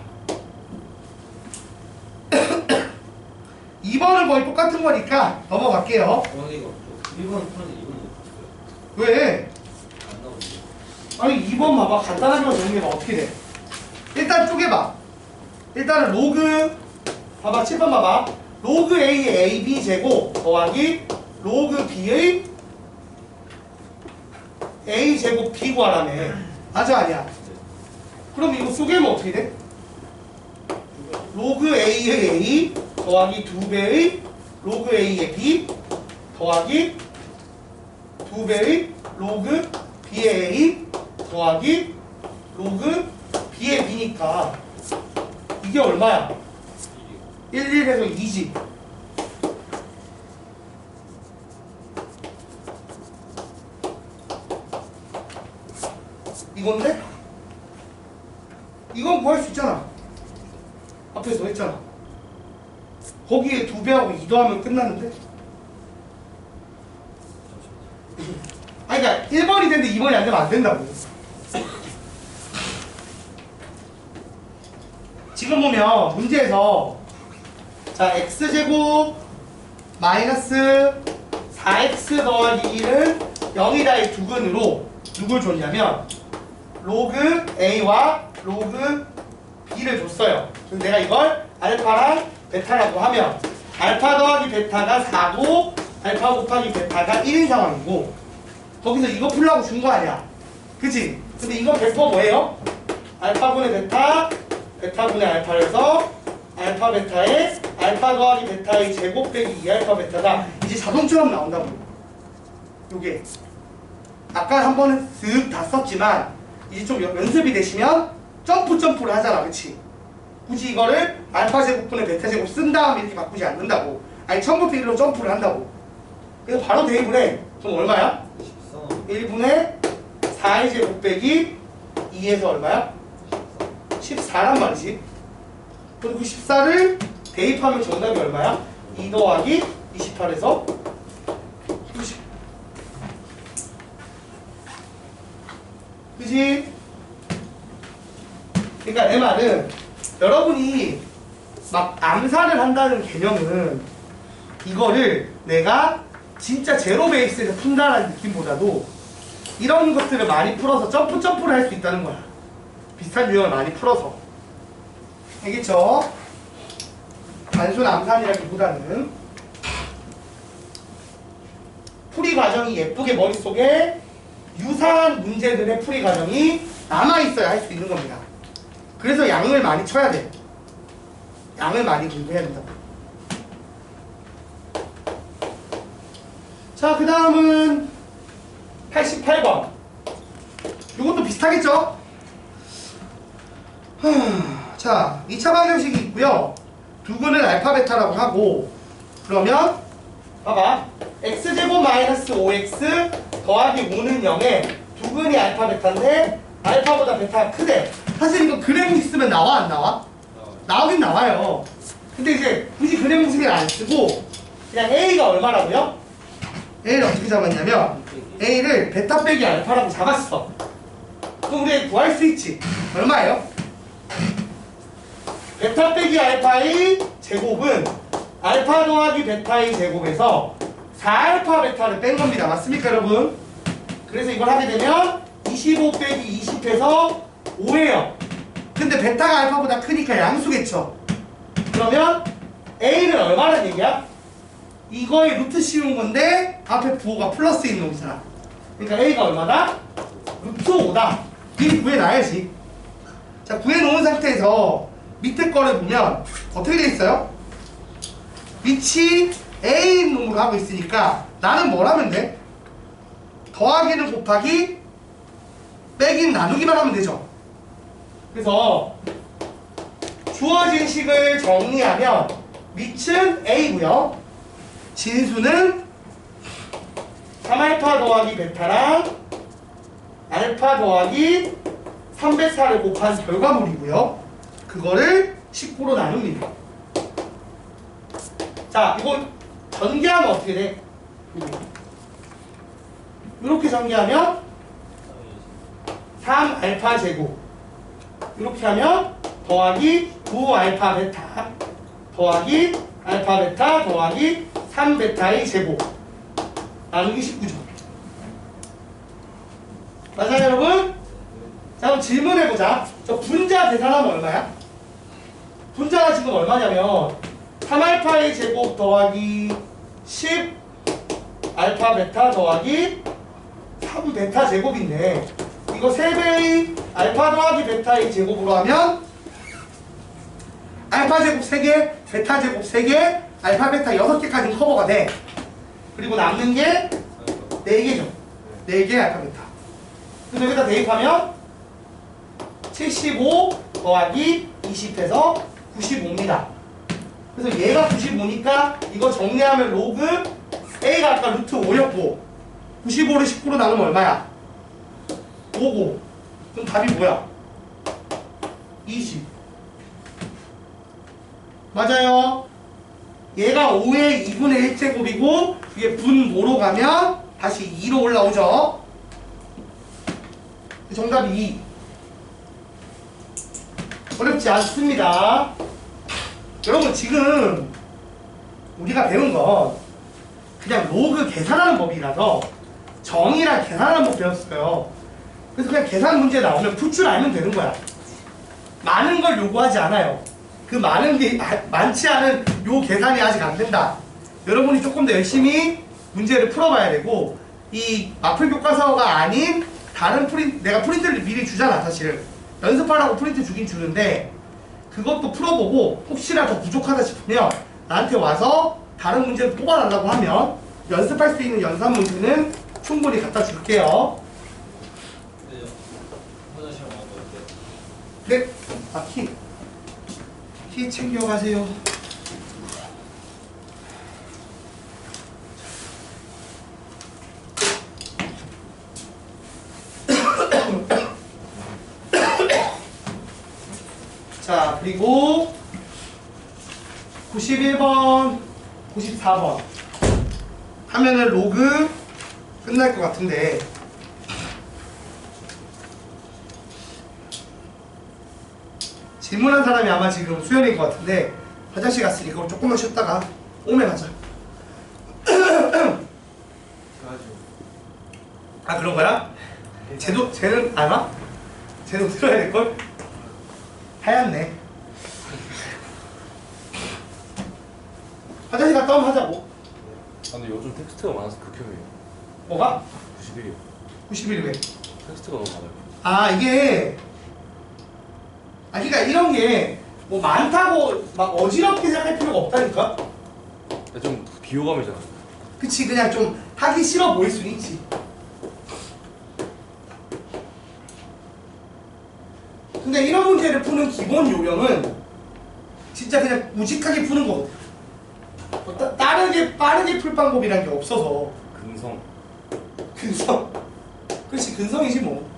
2번은 거의 똑같은 거니까 넘어갈게요. 근데 이거 1번 푸는데 2번 못 풀어요. 왜? 안 나오는데. 아니 2번 봐봐. 간단하게만 정리해봐. 어떻게 돼? 일단 쪼개봐. 일단은 로그, 봐봐 7번 봐봐. 로그 A의 AB 제곱 더하기 로그 B의 A 제곱 B 구하라며. 맞아 아니야? 그럼 이거 쪼개면 어떻게 돼? 로그 A의 A 더하기 2배의 로그 A의 B 더하기 2배의 로그 B의 A 더하기 로그 B의 B니까 이게 얼마야? 1, 1에서 2지. 이건데? 이건 구할 수 있잖아. 앞에서 했잖아. 거기에 2배하고 2 더하면 끝나는데? 아니 그러니까 1번이 되는데 2번이 안 되면 안 된다고. 지금 보면 문제에서 자 x제곱 마이너스 4x 더하기 1은 0이다의 두근으로 누굴 줬냐면 로그 A와 로그 B를 줬어요. 그래서 내가 이걸 알파랑 베타라고 하면 알파 더하기 베타가 4고 알파 곱하기 베타가 1인 상황이고 거기서 이거 풀라고 준 거 아니야. 그치? 근데 이건 100% 뭐예요? 알파분의 베타, 베타분의 알파에서 알파 베타의 알파 더하기 베타의 제곱 빼기 2알파 베타가 이제 자동처럼 나온다고. 요게 아까 한 번은 쓱 다 썼지만 이제 좀 연습이 되시면 점프를 하잖아. 그치? 굳이 이거를 알파 제곱분의 베타 제곱 쓴 다음에 이렇게 바꾸지 않는다고. 아니 처음부터 1로 점프를 한다고. 그래서 바로 대입을 해. 그럼 얼마야? 1분의 4의 제곱 빼기 2에서 얼마야? 14란 말이지. 그리고 14를 대입하면 정답이 얼마야? 2 더하기 28에서 90. 그지? 그러니까 내 말은 여러분이 막 암산을 한다는 개념은 이거를 내가 진짜 제로 베이스에서 푼다라는 느낌보다도 이런 것들을 많이 풀어서 점프를 할 수 있다는 거야. 비슷한 유형을 많이 풀어서. 알겠죠? 단순 암산이라기보다는 풀이 과정이 예쁘게 머릿속에 유사한 문제들의 풀이 과정이 남아있어야 할 수 있는 겁니다. 그래서 양을 많이 쳐야 돼. 양을 많이 공부해야 된다. 자, 그 다음은 88번. 이것도 비슷하겠죠? 자, 2차 방정식이 있고요. 두근을 알파 베타라고 하고 그러면 봐봐. x제곱 마이너스 5x 더하기 5는 0에 두근이 알파 베타인데 알파보다 베타가 크대. 사실 이거 그래프 있으면 나와 안 나와? 나오긴 나와요. 근데 이제 굳이 그래프 식을 안 쓰고 그냥 a가 얼마라고요? a를 어떻게 잡았냐면 a를 베타 빼기 알파라고 잡았어. 그럼 우리 구할 수 있지. 얼마예요? 베타 빼기 알파의 제곱은 알파 더하기 베타의 제곱에서 4알파 베타를 뺀 겁니다. 맞습니까 여러분? 그래서 이걸 하게 되면 25 빼기 20해서 5예요. 근데 베타가 알파보다 크니까 양수겠죠. 그러면 a는 얼마란 얘기야? 이거의 루트 씌운 건데 앞에 부호가 플러스인 놈이잖아. 그러니까 a가 얼마다? 루트 5다. 미리 구해놔야지. 자, 구해놓은 상태에서 밑에 거를 보면 어떻게 돼 있어요? 밑이 a인 놈으로 하고 있으니까 나는 뭘 하면 돼? 더하기는 곱하기 빼기는 나누기만 하면 되죠. 그래서 주어진 식을 정리하면 밑은 a고요. 진수는 3알파 더하기 베타랑 알파 더하기 3베타를 곱한 결과물이고요. 그거를 19로 나눕니다. 자, 이거 전개하면 어떻게 돼? 이렇게 전개하면 3알파 제곱 이렇게 하면 더하기 9알파 베타 더하기 알파 베타 더하기 3베타의 제곱 나누기 19죠. 맞아요 여러분? 자, 그럼 질문해보자. 저 분자 계산하면 얼마야? 분자가 지금 얼마냐면 3알파의 제곱 더하기 10 알파 베타 더하기 3베타 제곱인데 이거 3배의 알파 더하기 베타의 제곱으로 하면 알파 제곱 3개, 베타 제곱 3개, 알파 베타 6개까지 커버가 돼. 그리고 남는 게 4개죠. 4개 알파 베타. 그래서 여기다 대입하면 75 더하기 20해서 95입니다. 그래서 얘가 95니까 이거 정리하면 로그 A가 아까 루트 5였고 95를 19로 나누면 얼마야? 5고 그럼 답이 뭐야? 20. 맞아요. 얘가 5의 2분의 1제곱이고 이게 분모로 가면 다시 2로 올라오죠. 정답이 2. 어렵지 않습니다. 여러분 지금 우리가 배운 건 그냥 로그 계산하는 법이라서 정의랑 계산하는 법 배웠어요. 그래서 그냥 계산 문제 나오면 풀 줄 알면 되는 거야. 많은 걸 요구하지 않아요. 그 많은 게 많지 않은 요 계산이 아직 안 된다. 여러분이 조금 더 열심히 문제를 풀어봐야 되고 이 마플 교과서가 아닌 다른 내가 프린트를 미리 주잖아 사실. 연습하라고 프린트 주긴 주는데 그것도 풀어보고 혹시나 더 부족하다 싶으면 나한테 와서 다른 문제를 뽑아달라고 하면 연습할 수 있는 연산 문제는 충분히 갖다 줄게요. 네, 화장실 가고 올게요. 네. 아, 키 챙겨가세요. 자, 그리고 91번, 94번 하면은 로그 끝날 것 같은데 질문한 사람이 아마 지금 수연인 것 같은데 화장실 갔으니까 조금만 쉬었다가 오면 하자. 아 그런 거야? 쟤는 안 와? 쟤는 들어야 될걸? 하얗네. 화장실 갔다 오면 하자고. 아 근데 요즘 텍스트가 많아서 극혐이에요. 뭐가? 91이요. 91 왜? 텍스트가 너무 많아요. 아 이게 그러니까 이런 게 뭐 많다고 막 어지럽게 생각할 필요가 없다니까. 좀 비호감이잖아. 그치 그냥 좀 하기 싫어 보일 수는 있지. 근데 이런 문제를 푸는 기본 요령은 진짜 그냥 우직하게 푸는 거거든. 뭐 빠르게 풀 방법이란 게 없어서. 근성. 근성. 그렇지 근성이지 뭐.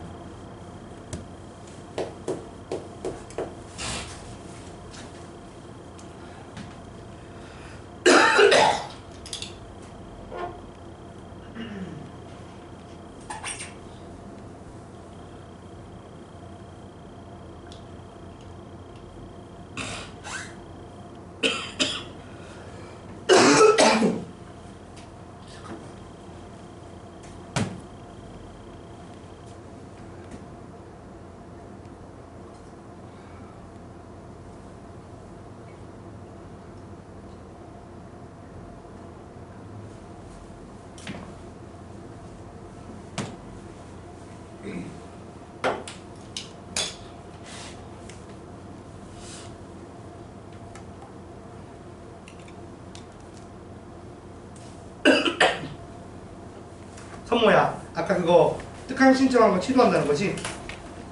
선모야, 아까 그거 특강 신청한 거 취소한다는 거지?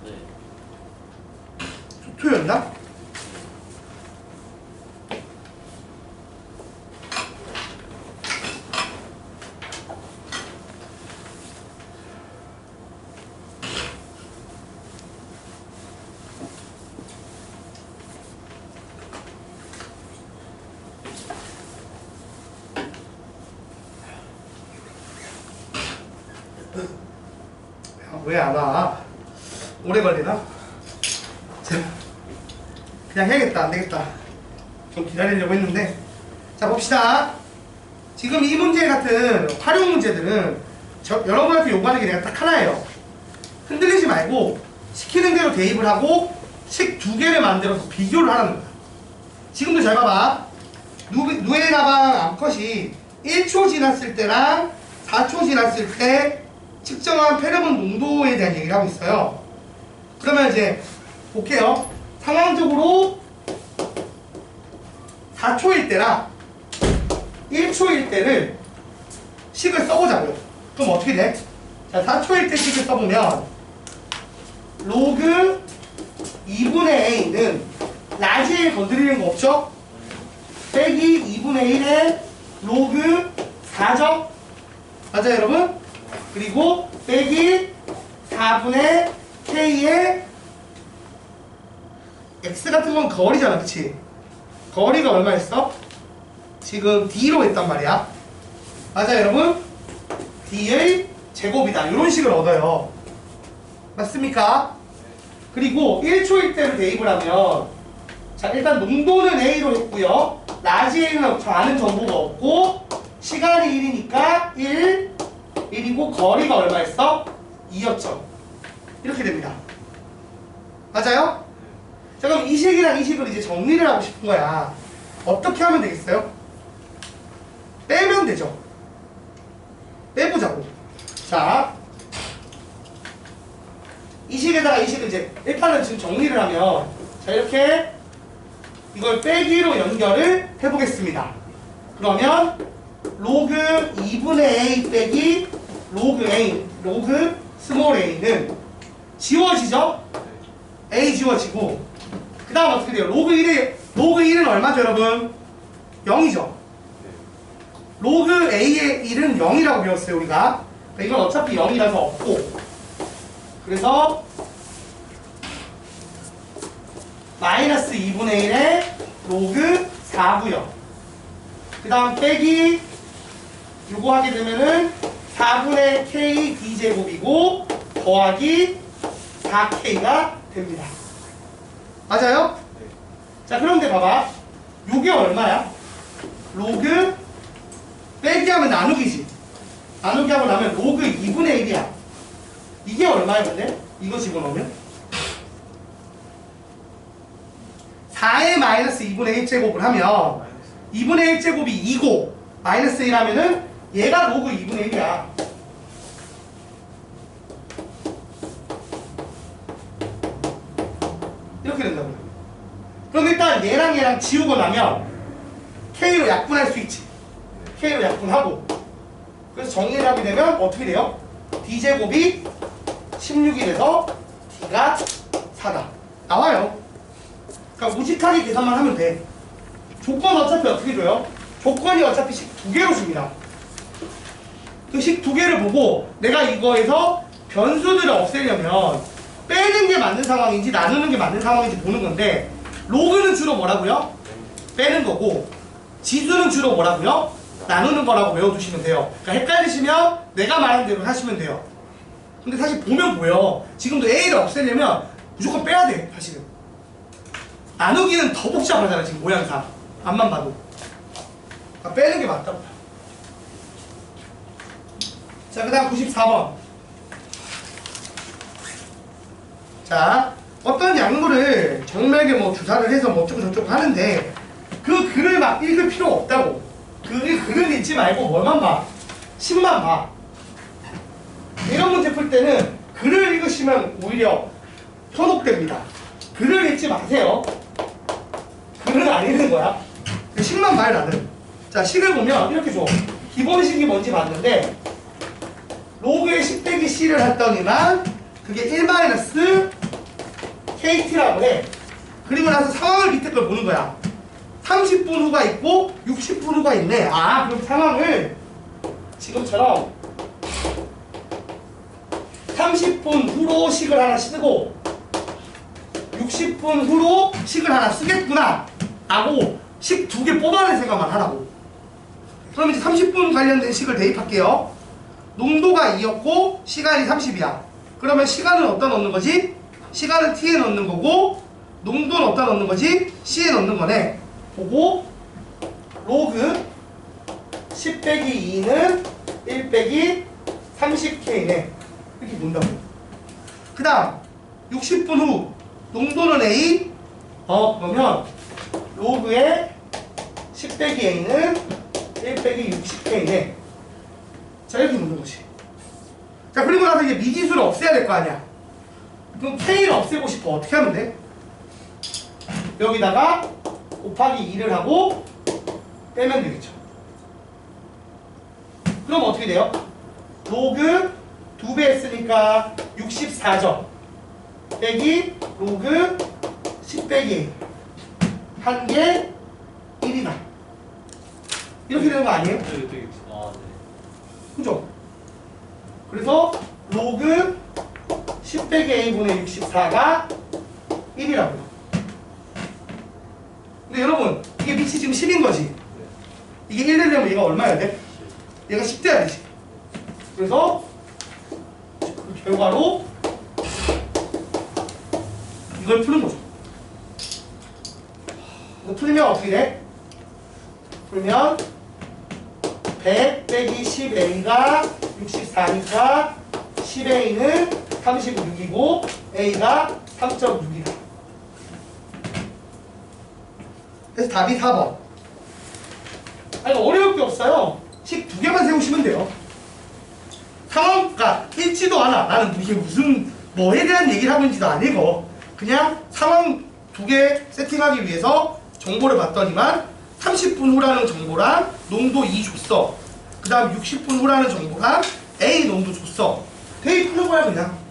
네. 토요였나? 왜 안 와? 오래 걸리나? 그냥 해야겠다. 안 되겠다. 좀 기다리려고 했는데. 자, 봅시다. 지금 이 문제 같은 활용 문제들은 여러분한테 요구하는 게 내가 딱 하나예요. 흔들리지 말고 시키는 대로 대입을 하고 식 두 개를 만들어서 비교를 하라는 거야. 지금도 잘 봐봐. 누에 가방 암컷이 1초 지났을 때랑 4초 지났을 때 측정한 페로몬 농도에 대한 얘기를 하고 있어요. 그러면 이제 볼게요. 상황적으로 4초일 때랑 1초일 때를 식을 써보자고요. 그럼 어떻게 돼? 자, 4초일 때 식을 써보면 로그 2분의 a는 라지에 건드리는 거 없죠? 빼기 2분의 1의 로그 4죠? 맞아요 여러분? 그리고 빼기 4분의 K의 X 같은 건 거리잖아, 그치? 거리가 얼마였어? 지금 D로 했단 말이야. 맞아, 여러분? D의 제곱이다. 이런 식을 얻어요. 맞습니까? 그리고 1초일 때를 대입을 하면, 자, 일단 농도는 A로 했고요. 라지 A는 아는 정보가 없고, 시간이 1이니까 1이고, 거리가 얼마였어? 2였죠. 이렇게 됩니다. 맞아요? 자, 그럼 이 식이랑 이 식을 이제 정리를 하고 싶은 거야. 어떻게 하면 되겠어요? 빼면 되죠. 빼보자고. 자, 이 식에다가 이 식을 이제 일단은 지금 정리를 하면, 자, 이렇게 이걸 빼기로 연결을 해보겠습니다. 그러면 로그 2분의 A 빼기 로그 A, 로그 스몰 a는 지워지죠? A 지워지고, 그 다음 어떻게 돼요? 로그 1은 얼마죠, 여러분? 0이죠? 로그 A의 1은 0이라고 배웠어요, 우리가. 그러니까 이건 어차피 0이라서 없고, 그래서 마이너스 2분의 1의 로그 4고요. 그 다음 빼기 요거 하게 되면은 4분의 K D제곱이고 더하기 4K가 됩니다. 맞아요? 자, 그런데 봐봐. 요게 얼마야? 로그 빼기 하면 나누기지. 나누기 하고 나면 로그 2분의 1이야. 이게 얼마야, 근데? 이거 집어넣으면? 4의 마이너스 2분의 1제곱을 하면 2분의 1제곱이 2고 마이너스 1 하면은 얘가 로그 2분의 1이야. 이렇게 된다고요. 그럼 일단 얘랑 지우고 나면 K로 약분할 수 있지. K로 약분하고, 그래서 정리를 하게 되면 어떻게 돼요? D제곱이 16이 돼서 D가 4다. 나와요. 그러니까 우직하게 계산만 하면 돼. 조건 어차피 어떻게 줘요? 조건이 어차피 식 2개로 줍니다. 그 식 2개를 보고 내가 이거에서 변수들을 없애려면 빼는 게 맞는 상황인지 나누는 게 맞는 상황인지 보는 건데, 로그는 주로 뭐라고요? 빼는 거고, 지수는 주로 뭐라고요? 나누는 거라고 외워두시면 돼요. 그러니까 헷갈리시면 내가 말한 대로 하시면 돼요. 근데 사실 보면 보여. 지금도 A를 없애려면 무조건 빼야 돼, 사실은. 나누기는 더 복잡하잖아, 지금 모양상. 앞만 봐도. 그러니까 빼는 게 맞다고. 자, 그 다음 94번. 자, 어떤 약물을 정맥에 뭐 주사를 해서 뭐 어쩌고 저쩌고 하는데, 그 글을 막 읽을 필요 없다고. 글을 읽지 말고 뭐만 봐? 식만 봐. 이런 문제 풀 때는 글을 읽으시면 오히려 현혹됩니다. 글을 읽지 마세요. 글은 안 읽는 거야. 식만 봐요, 나는. 자, 식을 보면 이렇게 줘. 기본식이 뭔지 봤는데, 로그의 10 빼기 C를 했더니만 그게 1-KT라고 해. 그리고 나서 상황을 밑에 걸 보는 거야. 30분 후가 있고 60분 후가 있네. 아, 그럼 상황을 지금처럼 30분 후로 식을 하나 쓰고 60분 후로 식을 하나 쓰겠구나 하고 식 2개 뽑아낼 생각만 하라고. 그럼 이제 30분 관련된 식을 대입할게요. 농도가 2였고 시간이 30이야. 그러면 시간은 어디다 넣는 거지? 시간은 t에 넣는 거고, 농도는 어디다 넣는 거지? c에 넣는 거네. 보고 로그 10 빼기 2는 1 빼기 30K네. 이렇게 본다고. 그 다음 60분 후 농도는 A. 그러면 로그의 10 빼기 A는 1 빼기 60K네. 자, 이렇게 묻는 거지. 자, 그리고 나서 이제 미지수를 없애야 될 거 아니야. 그럼 K를 없애고 싶어. 어떻게 하면 돼? 여기다가 곱하기 2를 하고 빼면 되겠죠. 그럼 어떻게 돼요? 로그 2배 했으니까 64점 빼기 로그 10 빼기 한 개 1이다. 이렇게 되는 거 아니에요? 아, 네. 그죠? 그래서 로그 10 10 빼기 a분의 64가 1이라고요. 근데 여러분 이게 밑이 지금 10인 거지. 이게 1 되려면 얘가 얼마여야 돼? 얘가 10 돼야 되지. 그래서 그 결과로 이걸 푸는 거죠. 이거 풀면 어떻게 돼? 풀면 100 빼기 10a가 64니까 10a는 36이고 a가 3.6이다. 그래서 답이 4번. 아니 어려울 게 없어요. 식 2개만 세우시면 돼요. 상황가 읽지도 않아. 나는 이게 무슨 뭐에 대한 얘기를 하고 있는지도 아니고 그냥 상황 2개 세팅하기 위해서 정보를 봤더니만 30분 후라는 정보랑 농도 2 줬어. 그 다음 60분 후라는 정보랑 A 농도 줬어. 대입하는 거야 그냥.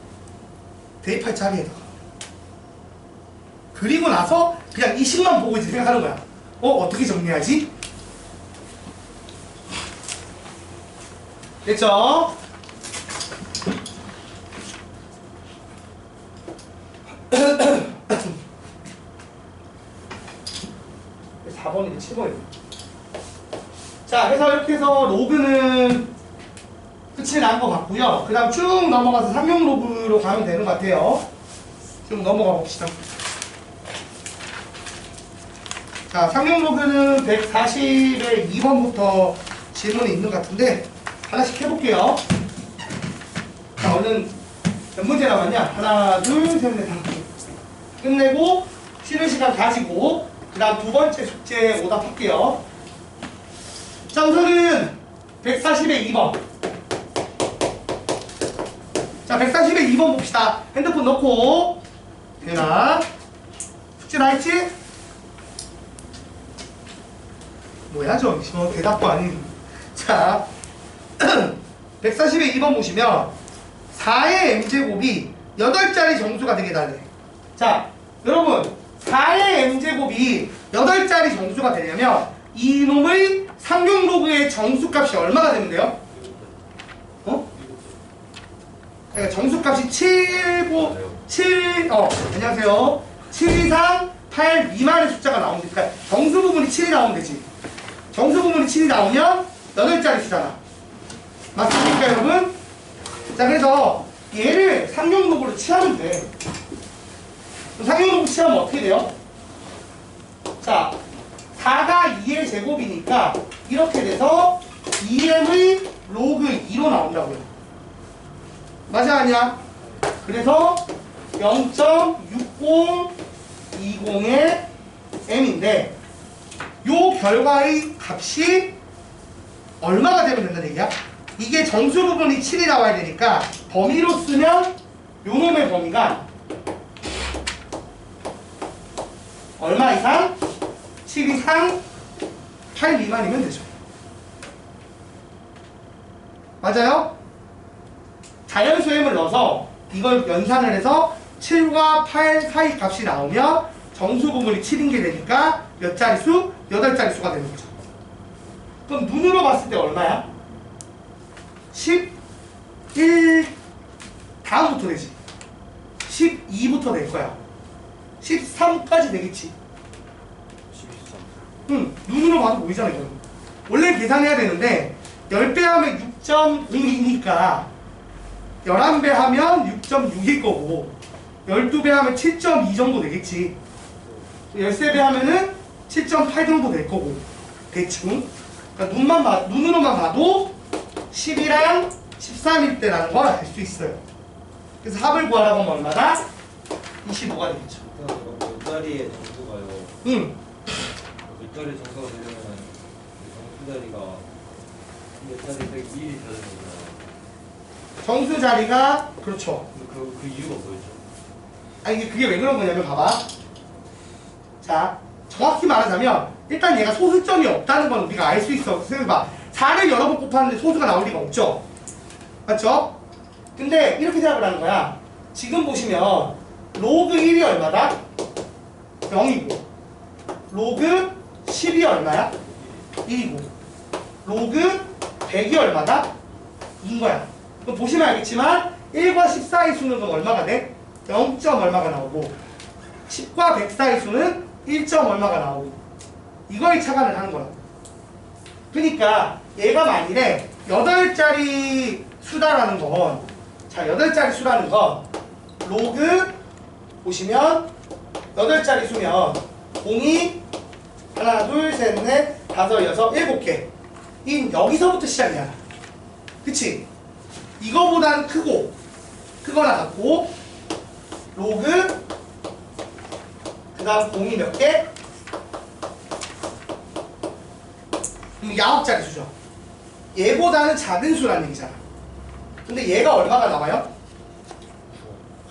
대입할 자리에다가. 그리고 나서 그냥 이 식만 보고 이제 생각하는 거야. 어떻게 정리하지? 됐죠? 사 4번이지 7번이지. 자, 그래서 이렇게 해서 로그는 끝이 난 것 같고요. 그 다음 쭉 넘어가서 상용 로그로 가면 되는 것 같아요. 쭉 넘어가 봅시다. 자, 상용 로그는 140의 2번부터 질문이 있는 것 같은데 하나씩 해볼게요. 자, 얼른 몇 문제 남았냐? 하나, 둘, 셋, 넷, 다섯 개. 끝내고 쉬는 시간 가지고 그 다음 두 번째 숙제 오답할게요. 자, 우선은 140의 2번. 자, 140의 2번 봅시다. 핸드폰 넣고 되나? 숙제 다 했지? 뭐야 저 대답도 아닌. 자, 140의 2번 보시면 4의 m제곱이 8자리 정수가 되게 달래. 자, 여러분 4의 m제곱이 8자리 정수가 되려면 이놈의 상용 로그의 정수값이 얼마가 되면 돼요? 그러니까 정수값이 7, 안녕하세요. 7 이상 8 미만의 숫자가 나오면 돼. 그러니까 정수 부분이 7이 나오면 되지. 정수 부분이 7이 나오면 8자리 수잖아. 맞습니까, 여러분? 자, 그래서 얘를 상용 로그로 취하면 돼. 상용 로그 취하면 어떻게 돼요? 자, 4가 2의 제곱이니까 이렇게 돼서 2m의 로그 2로 나온다고요. 맞아, 아니야? 그래서 0.6020의 m인데 요 결과의 값이 얼마가 되면 된다는 얘기야? 이게 정수 부분이 7이 나와야 되니까 범위로 쓰면 요 놈의 범위가 얼마 이상? 7 이상 8 미만이면 되죠. 맞아요? 자연수엠을 넣어서 이걸 연산을 해서 7과 8 사이 값이 나오면 정수 부분이 7인 게 되니까 몇 자릿수? 8자릿수가 되는 거죠. 그럼 눈으로 봤을 때 얼마야? 11 다음부터 되지. 12부터 될 거야. 13까지 되겠지. 12.3. 눈으로 봐도 보이잖아 이건. 원래 계산해야 되는데 10배 하면 6.0이니까 11배 하면 6.6일 거고 12배 하면 7.2 정도 되겠지. 13배 하면은 7.8 정도 될 거고 대충. 그러니까 눈으로만 봐도 10이랑 13일 때라는 걸 알 수 있어요. 그래서 합을 구하라고 하면 얼마나? 25가 되겠죠. 몇 자리의 정수가요? 몇 자리 정수가 되려면 정수 자리가 몇 자리 빼기 1이 되는 거잖아요. 정수 자리가 그렇죠. 근데 그 이유가 뭐였죠? 아니 그게 왜 그런 거냐면 봐봐. 자, 정확히 말하자면 일단 얘가 소수점이 없다는 건 우리가 알 수 있어. 생각해봐. 4를 여러 번 곱하는데 소수가 나올 리가 없죠. 맞죠? 근데 이렇게 생각을 하는 거야. 지금 보시면 로그 1이 얼마다? 0이고 로그 10이 얼마야? 1이고 로그 100이 얼마다? 2인 거야. 그럼 보시면 알겠지만 1과 10 사이 수는 그럼 얼마가 돼? 0. 얼마가 나오고 10과 100 사이 수는 1. 얼마가 나오고 이거의 차관을 하는 거라고. 그러니까 얘가 만일에 8자리 수다라는 건, 자 8자리 수라는 건 로그 보시면 8자리 수면 공이 하나 둘셋넷 다섯 여섯 7개 인 여기서부터 시작이야. 그치? 이거보다는 크거나 같고 로그 그 다음 공이 몇 개? 9자리 수죠. 얘보다는 작은 수라는 얘기잖아. 근데 얘가 얼마가 나와요?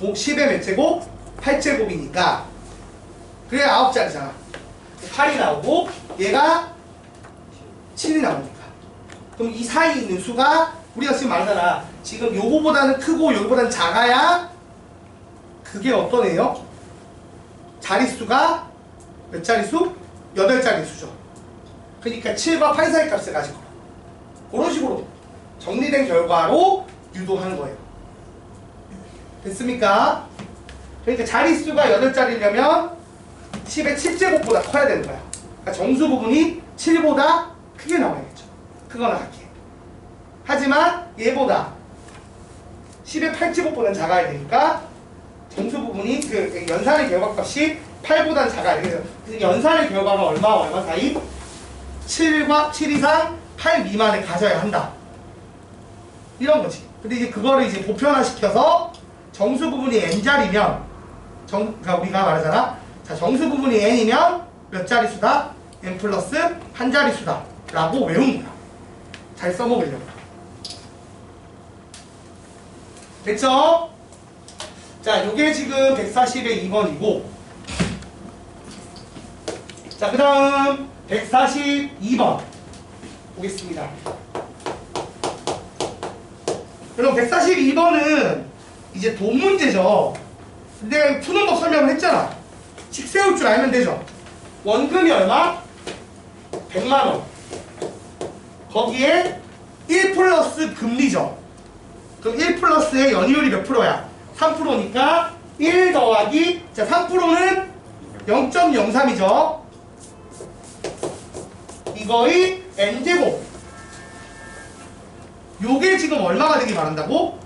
10의 몇 제곱? 8제곱이니까 그래 9자리잖아. 8이 나오고 얘가 7이 나오니까 그럼 이 사이에 있는 수가 우리가 지금 말하잖아. 지금 요거보다는 크고 요거보다는 작아야 그게 어떤 애요? 자릿수가 몇 자릿수? 8자릿수죠. 그러니까 7과 8 사이 값을 가지고 그런 식으로 정리된 결과로 유도하는 거예요. 됐습니까? 그러니까 자릿수가 8자리려면 10의 7제곱보다 커야 되는 거야. 그러니까 정수 부분이 7보다 크게 나와야겠죠. 크거나 같게. 하지만 얘보다 10의 8제곱보다는 작아야 되니까 정수 부분이 그 연산의 결과값이 8보다는 작아야 돼요. 그래서 연산의 결과가 얼마 사이? 7과 7 이상 8 미만을 가져야 한다. 이런 거지. 근데 이제 그거를 이제 보편화시켜서 정수 부분이 n자리면 그러니까 우리가 말하잖아. 자, 정수 부분이 n이면 몇 자릿수다? n 플러스 한 자릿수다 라고 외운 거야. 잘 써먹으려고. 됐죠? 자, 요게 지금 140의 2번이고 자, 그 다음 142번 보겠습니다. 그럼 142번은 이제 돈 문제죠. 근데 푸는 법 설명을 했잖아. 식 세울 줄 알면 되죠. 원금이 얼마? 100만원. 거기에 1 플러스 금리죠. 그럼 1 플러스의 연이율이 몇 프로야? 3%니까 1 더하기 자 3%는 0.03이죠. 이거의 n제곱. 요게 지금 얼마가 되길 바란다고?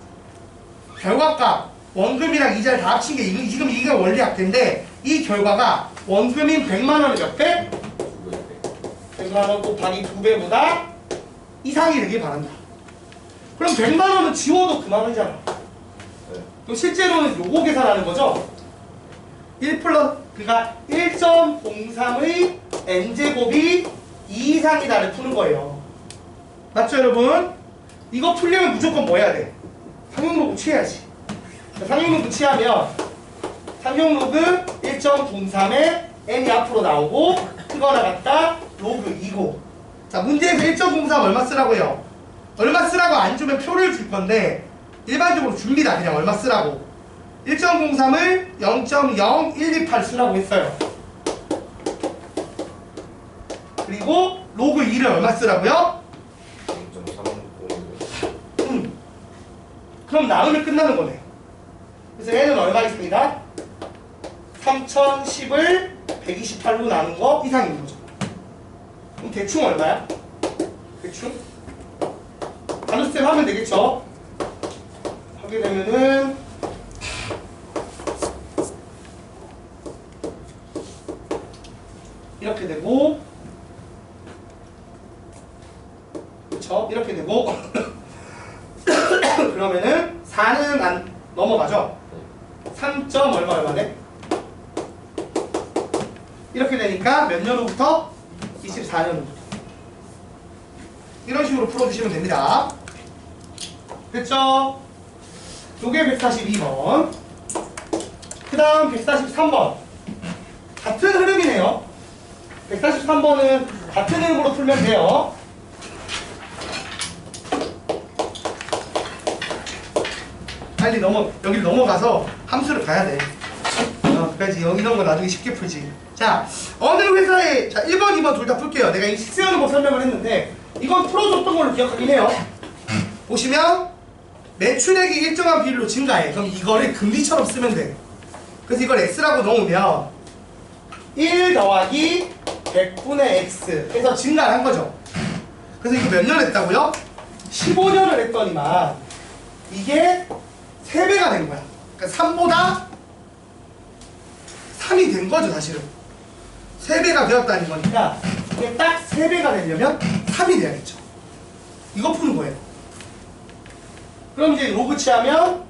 결과값 원금이랑 이자를 다 합친 게 지금 이게 원리 합계인데 이 결과가 원금인 100만원의 몇 배? 100만원 곱하기 2배보다 이상이 되길 바란다. 그럼 100만원은 지워도 그만이잖아. 그럼 실제로는 요거 계산하는 거죠? 1 플러스 그러니까 1.03의 n제곱이 2 이상이다를 푸는 거예요. 맞죠 여러분? 이거 풀려면 무조건 뭐 해야 돼? 상용로그 취해야지. 상용로그 취하면 상용로그 1.03에 n이 앞으로 나오고 크거나 같다 로그 2고 자 문제에서 1.03 얼마 쓰라고요? 얼마 쓰라고 안 주면 표를 줄 건데 일반적으로 줍니다. 그냥 얼마 쓰라고 1.03을 0.0128 쓰라고 했어요. 그리고 로그 2를 얼마 쓰라고요? 그럼 나누면 끝나는 거네. 그래서 n은 얼마 있습니다? 3010을 128로 나눈 거 이상인 거죠. 그럼 대충 얼마야? 대충? 단수쌤 하면 되겠죠? 하게 되면은 이렇게 되고 그쵸? 이렇게 되고 그러면은 4는 안 넘어가죠? 3. 얼마 돼? 이렇게 되니까 몇 년후부터? 24년후부터 이런 식으로 풀어주시면 됩니다. 됐죠? 요게 142번 그 다음 143번 같은 흐름이네요. 143번은 같은 흐름으로 풀면 돼요. 빨리 여기를 넘어가서 함수를 가야 돼. 그래야지 이런 거 나중에 쉽게 풀지. 자, 어느 회사에, 자, 1번, 2번 둘 다 풀게요. 내가 이 식세우는 거 설명을 했는데, 이건 풀어줬던 걸로 기억하긴 해요. 보시면, 매출액이 일정한 비율로 증가해. 그럼 이거를 금리처럼 쓰면 돼. 그래서 이걸 x라고 넣으면 1 더하기 100분의 x 해서 증가를 한 거죠. 그래서 이거 몇 년 했다고요? 15년을 했더니만 이게 3배가 된 거야. 그러니까 3보다 3이 된 거죠, 사실은. 3배가 되었다는 거니까 이게 딱 3배가 되려면 3이 돼야겠죠. 이거 푸는 거예요. 그럼 이제 로그 취하면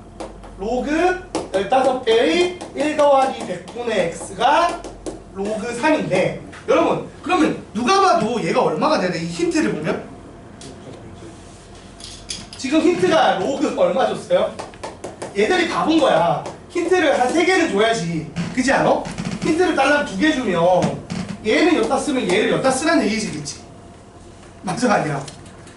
로그 15배의 1 더하기 100분의 x가 로그 3인데 여러분 그러면 누가 봐도 얘가 얼마가 돼야 돼? 이 힌트를 보면 지금 힌트가 로그 얼마 줬어요? 얘들이 다 본 거야. 힌트를 한 3개는 줘야지. 그지 않아? 힌트를 달랑 2개 주면 얘는 여기다 쓰면 얘를 여기다 쓰라는 얘기지겠지. 맞아 아니야?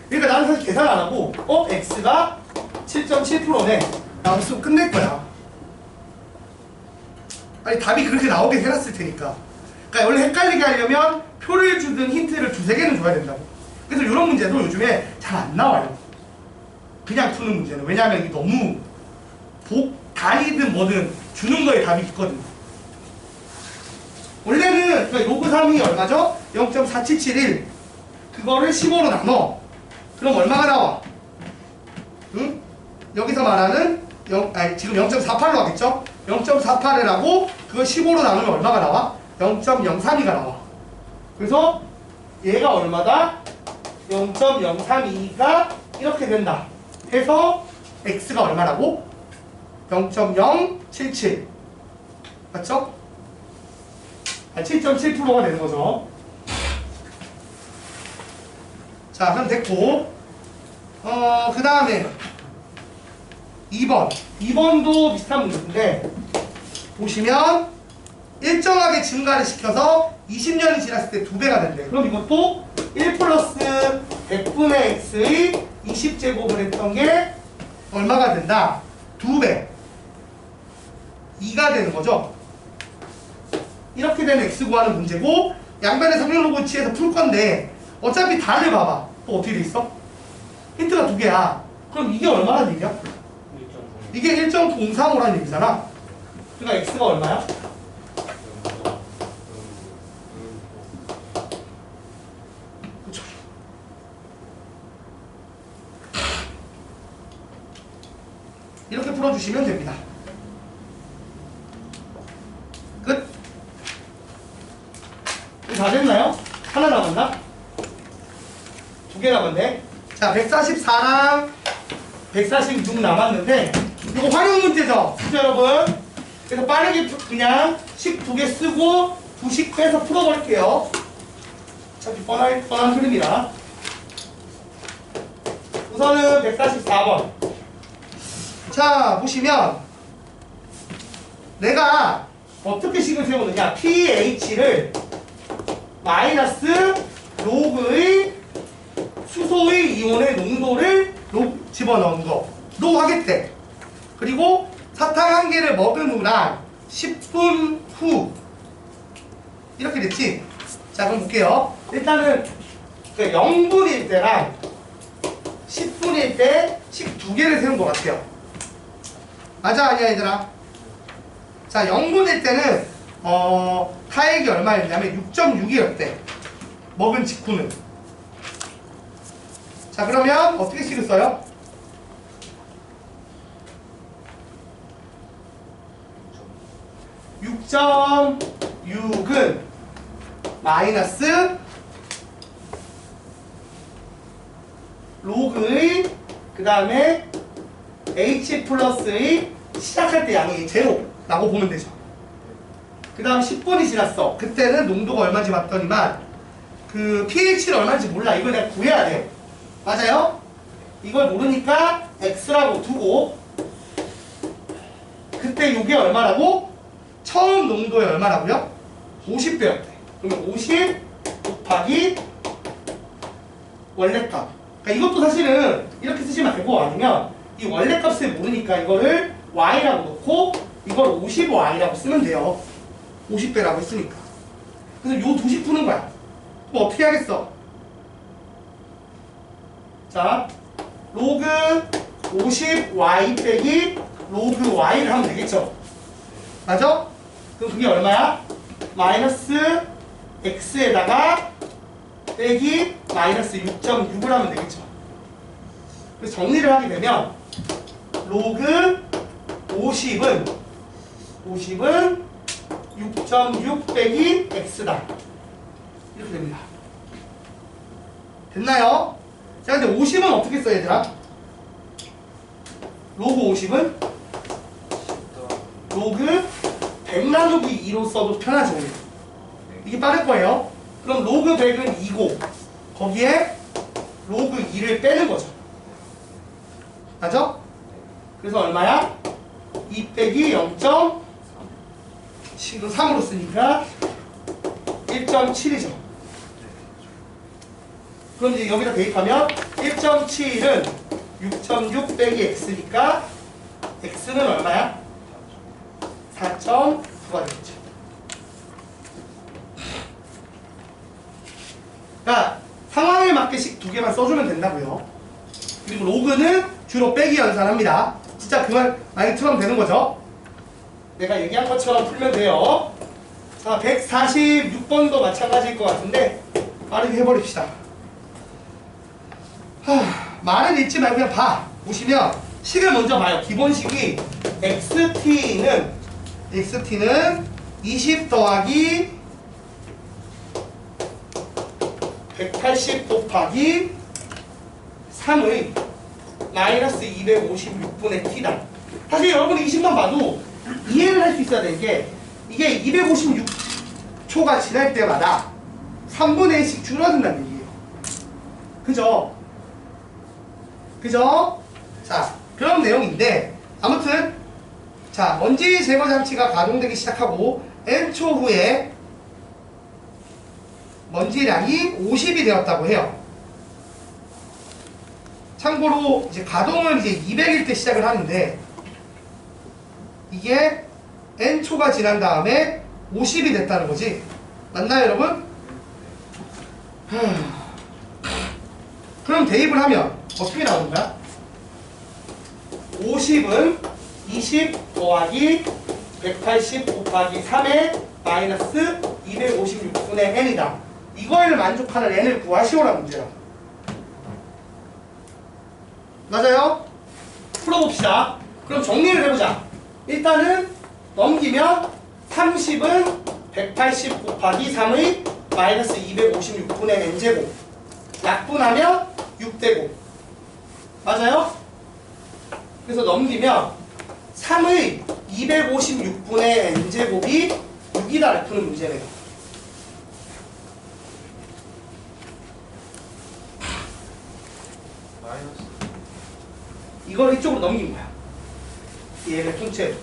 그러니까 나는 사실 계산 안 하고 x가 7.7%네 라고 쓰고 끝낼 거야. 아니 답이 그렇게 나오게 해놨을 테니까. 그러니까 원래 헷갈리게 하려면 표를 주든 힌트를 2-3개는 줘야 된다고. 그래서 이런 문제도 요즘에 잘 안 나와요. 그냥 푸는 문제는. 왜냐하면 이게 너무 단위든 뭐든 주는 거에 답이 있거든. 원래는 그러니까 로그 3이 얼마죠? 0.4771 그거를 15로 나눠. 그럼 얼마가 나와? 응? 여기서 말하는 지금 0.48로 하겠죠? 0.48을 하고 그걸 15로 나누면 얼마가 나와? 0.032가 나와. 그래서 얘가 얼마다? 0.032가 이렇게 된다 해서 x가 얼마라고? 0.077 맞죠? 7.7%가 되는 거죠. 자 그럼 됐고 그 다음에 2번도 비슷한 문제인데 보시면 일정하게 증가를 시켜서 20년이 지났을 때 2배가 된대. 그럼 이것도 1 플러스 100분의 x의 20제곱을 했던 게 얼마가 된다? 2배 2가 되는 거죠. 이렇게 되는 x 구하는 문제고 양변의 상용로그 취해서 풀 건데 어차피 단을 봐봐. 또 어떻게 돼 있어? 힌트가 2개야. 그럼 이게 얼마나 얘기야? 이게 1.035라는 얘기잖아. 그러니까 x가 얼마야? 그쵸. 이렇게 풀어주시면 됩니다. 끝. 다 됐나요? 하나 남았나? 2개 남았네. 자, 144랑 146 남았는데 이거 활용 문제죠? 그죠 여러분? 그래서 빠르게 그냥 식 2개 쓰고 2식 빼서 풀어볼게요. 어차피 뻔한 흐름이라. 우선은 144번. 자, 보시면 내가 어떻게 식을 세우느냐. pH를 마이너스 로그의 수소의 이온의 농도를 집어넣은 거로 하겠대. 그리고 사탕 1개를 먹은 후랑 10분 후 이렇게 됐지? 자 그럼 볼게요. 일단은 0분일 때랑 10분일 때 식 2개를 세운 것 같아요. 맞아 아니야 얘들아? 자 0분일 때는 타액이 얼마였냐면 6.6이었대. 먹은 직후는. 자 그러면 어떻게 식을 써요? 6.6은 마이너스 로그의 그 다음에 h 플러스의 시작할 때 양이 제로라고 보면 되죠. 그 다음 10분이 지났어. 그때는 농도가 얼마인지 봤더니만 그 pH를 얼마인지 몰라. 이걸 내가 구해야 돼. 맞아요? 이걸 모르니까 x라고 두고 그때 이게 얼마라고? 처음 농도에 얼마라고요? 50배였대. 그러면 50 곱하기 원래값. 그러니까 이것도 사실은 이렇게 쓰시면 되고 아니면 이 원래값을 모르니까 이거를 y라고 놓고 이걸 50y라고 쓰면 돼요. 50배라고 했으니까. 그래서 요 2식 푸는 거야. 뭐 어떻게 하겠어? 자, 로그 50y 빼기 로그 y를 하면 되겠죠? 맞아? 그럼 그게 얼마야? 마이너스 x에다가 빼기 마이너스 6.6을 하면 되겠죠? 그래서 정리를 하게 되면 로그 50은 6.6 빼기 x다. 이렇게 됩니다. 됐나요? 자, 근데 50은 어떻게 써, 얘들아? 로그 50은 로그 100 나누기 2로 써도 편하죠. 이게 빠를 거예요. 그럼 로그 100은 2고 거기에 로그 2를 빼는 거죠. 맞아? 그래서 얼마야? 2 빼기 0.3으로 쓰니까 1.7이죠. 그럼 이제 여기다 대입하면 1.7은 6.6 빼기 x니까 x는 얼마야? 4.9가 되겠죠. 그러니까 상황에 맞게씩 두 개만 써주면 된다고요. 그리고 로그는 주로 빼기 연산합니다. 진짜 그 말 많이 틀으면 되는 거죠. 내가 얘기한 것처럼 풀면 돼요. 자, 146번도 마찬가지일 것 같은데 빠르게 해버립시다. 말은 읽지 말고 그냥 봐. 보시면 식을 먼저 봐요. 기본식이 xt는 20 더하기 180 곱하기 3의 마이너스 256분의 t다. 사실 여러분이 이 식만 봐도 이해를 할 수 있어야 되는 게 이게 256초가 지날 때마다 3분의 1씩 줄어든다는 얘기예요. 그죠? 그죠? 자, 그런 내용인데 아무튼 자, 먼지 제거 장치가 가동되기 시작하고 n초 후에 먼지량이 50이 되었다고 해요. 참고로 이제 가동을 이제 200일 때 시작을 하는데 이게 n초가 지난 다음에 50이 됐다는 거지. 맞나요, 여러분? 그럼 대입을 하면 어떻게 나오는 거야? 50은 20 더하기 180 곱하기 3의 마이너스 256분의 n이다. 이거를 만족하는 n을 구하시오라는 문제야. 맞아요? 풀어봅시다. 그럼 정리를 해보자. 일단은 넘기면 30은 180 곱하기 3의 마이너스 256분의 n제곱, 약분하면 6되고, 맞아요? 그래서 넘기면 3의 256분의 n제곱이 6이다 푸는 문제네요. 마이너스. 이걸 이쪽으로 넘긴 거야. 얘를 통째로.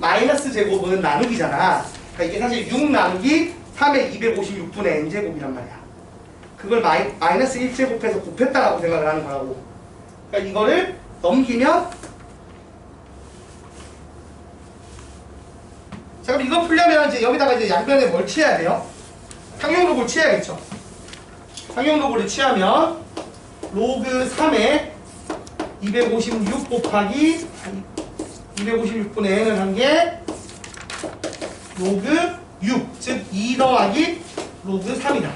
마이너스 제곱은 나누기잖아. 그러니까 이게 사실 6 나누기 3의 256분의 n제곱이란 말이야. 그걸 마이너스 1제곱해서 곱했다라고 생각을 하는 거라고. 그러니까 이거를 넘기면, 자, 그럼 이거 풀려면 이제 여기다가 이제 양변에 뭘 취해야 돼요? 상용로그를 취해야겠죠. 상용로그를 취하면 로그 3에 256 곱하기 256분의 n을 한 게 로그 6, 즉 2 더하기 로그 3이다.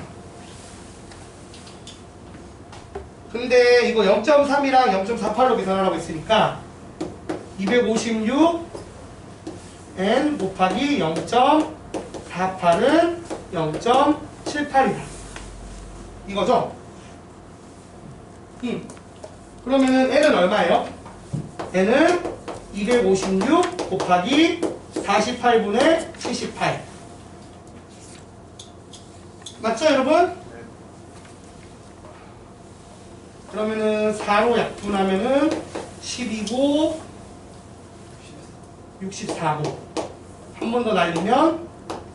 근데 이거 0.3이랑 0.48로 계산하라고 했으니까 256 n 곱하기 0.48은 0.78이다. 이거죠? 그러면은 n은 얼마예요? n은 256 곱하기 48분의 78. 맞죠, 여러분? 그러면은 4로 약분하면은 12고 64고, 한 번 더 날리면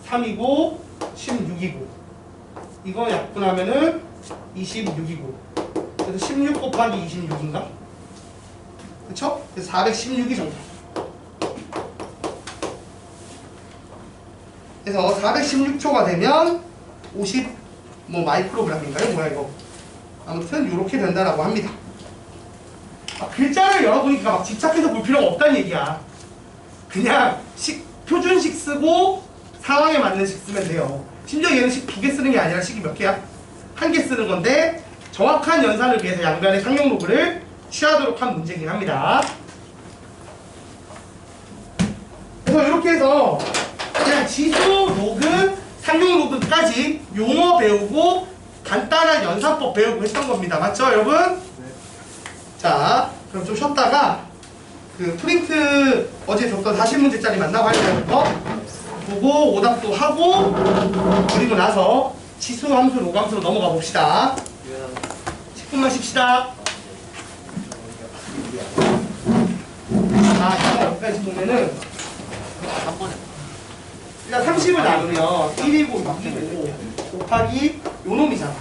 3이고 16이고, 이거 약분하면은 26이고, 그래서 16 곱하기 26인가? 그쵸? 그래서 416이 정답. 그래서 416초가 되면 50 마이크로그램인가요? 뭐야 이거? 아무튼 이렇게 된다라고 합니다. 글자를 열어보니까 막 집착해서 볼 필요가 없다는 얘기야. 그냥 표준식 쓰고 상황에 맞는 식 쓰면 돼요. 심지어 얘는 식 2개 쓰는 게 아니라 식이 몇 개야? 1개 쓰는 건데 정확한 연산을 위해서 양변의 상용 로그를 취하도록 한 문제이긴 합니다. 그래서 이렇게 해서 그냥 지수, 로그, 상용 로그까지 용어 배우고 간단한 연산법 배우고 했던 겁니다. 맞죠 여러분? 자, 그럼 좀 쉬었다가 그 프린트 어제 줬던 40문제짜리 만나고 할 때부터 보고 오답도 하고 그리고 나서 지수 함수, 로그 함수로 넘어가 봅시다. 10분만 쉽시다. 자, 여기까지 보면은 일단 30을 나누면 1이고 6이고 곱하기 요 놈이잖아.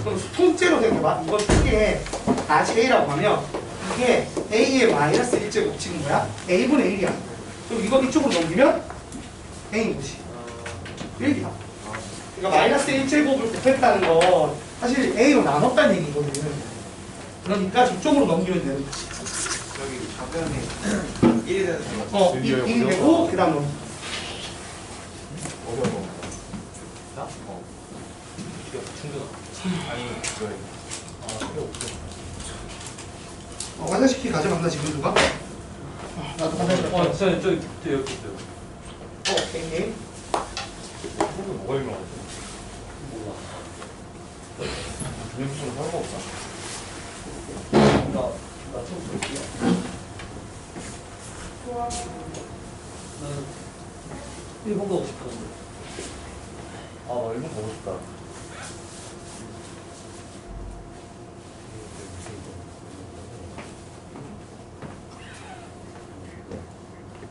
그럼 통째로 생각해봐. 이걸 크게 RCA라고 하면 이게 A의 마이너스 1제곱 찍은 거야. A분의 1이야. 그럼 이거 이쪽으로 넘기면 A인 거지. 1이야. 그러니까 마이너스 1제곱을 곱했다는 건 사실 A로 나눴다는 얘기거든. 그러니까 저쪽으로 넘기면 되는 거지. 여기 좌변에 1이 되는 거 1이 되고 그 다음 넘기. 어려워. 나? 이게 충분하. 아니 그거에. 필요 없어. 화장실 키 가져간다 지금 누가? 나도 화장실 갔다. 진짜 여기 있어요. 오케이. 이거 뭐가 유명하지? 몰라. 조림수는 사는 거 없나? 나 처음 볼게요. 나는 일본 가고 싶었는데. 나 일본 가고 싶다.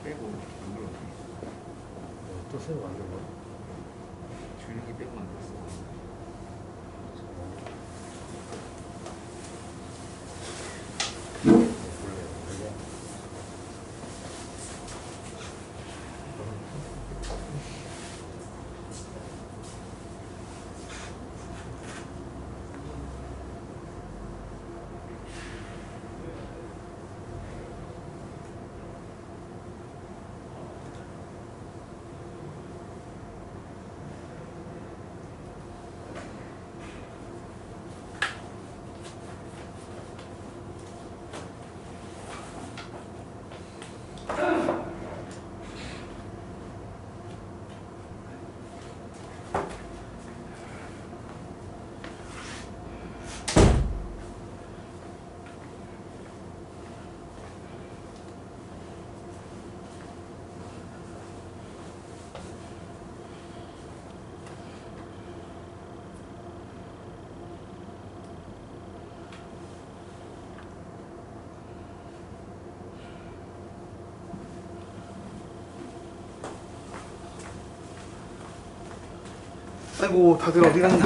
빼고 누구로? 또 새로 만든 거야? 줄기 빼고 만들었어. 아이고 다들 어디 갔나?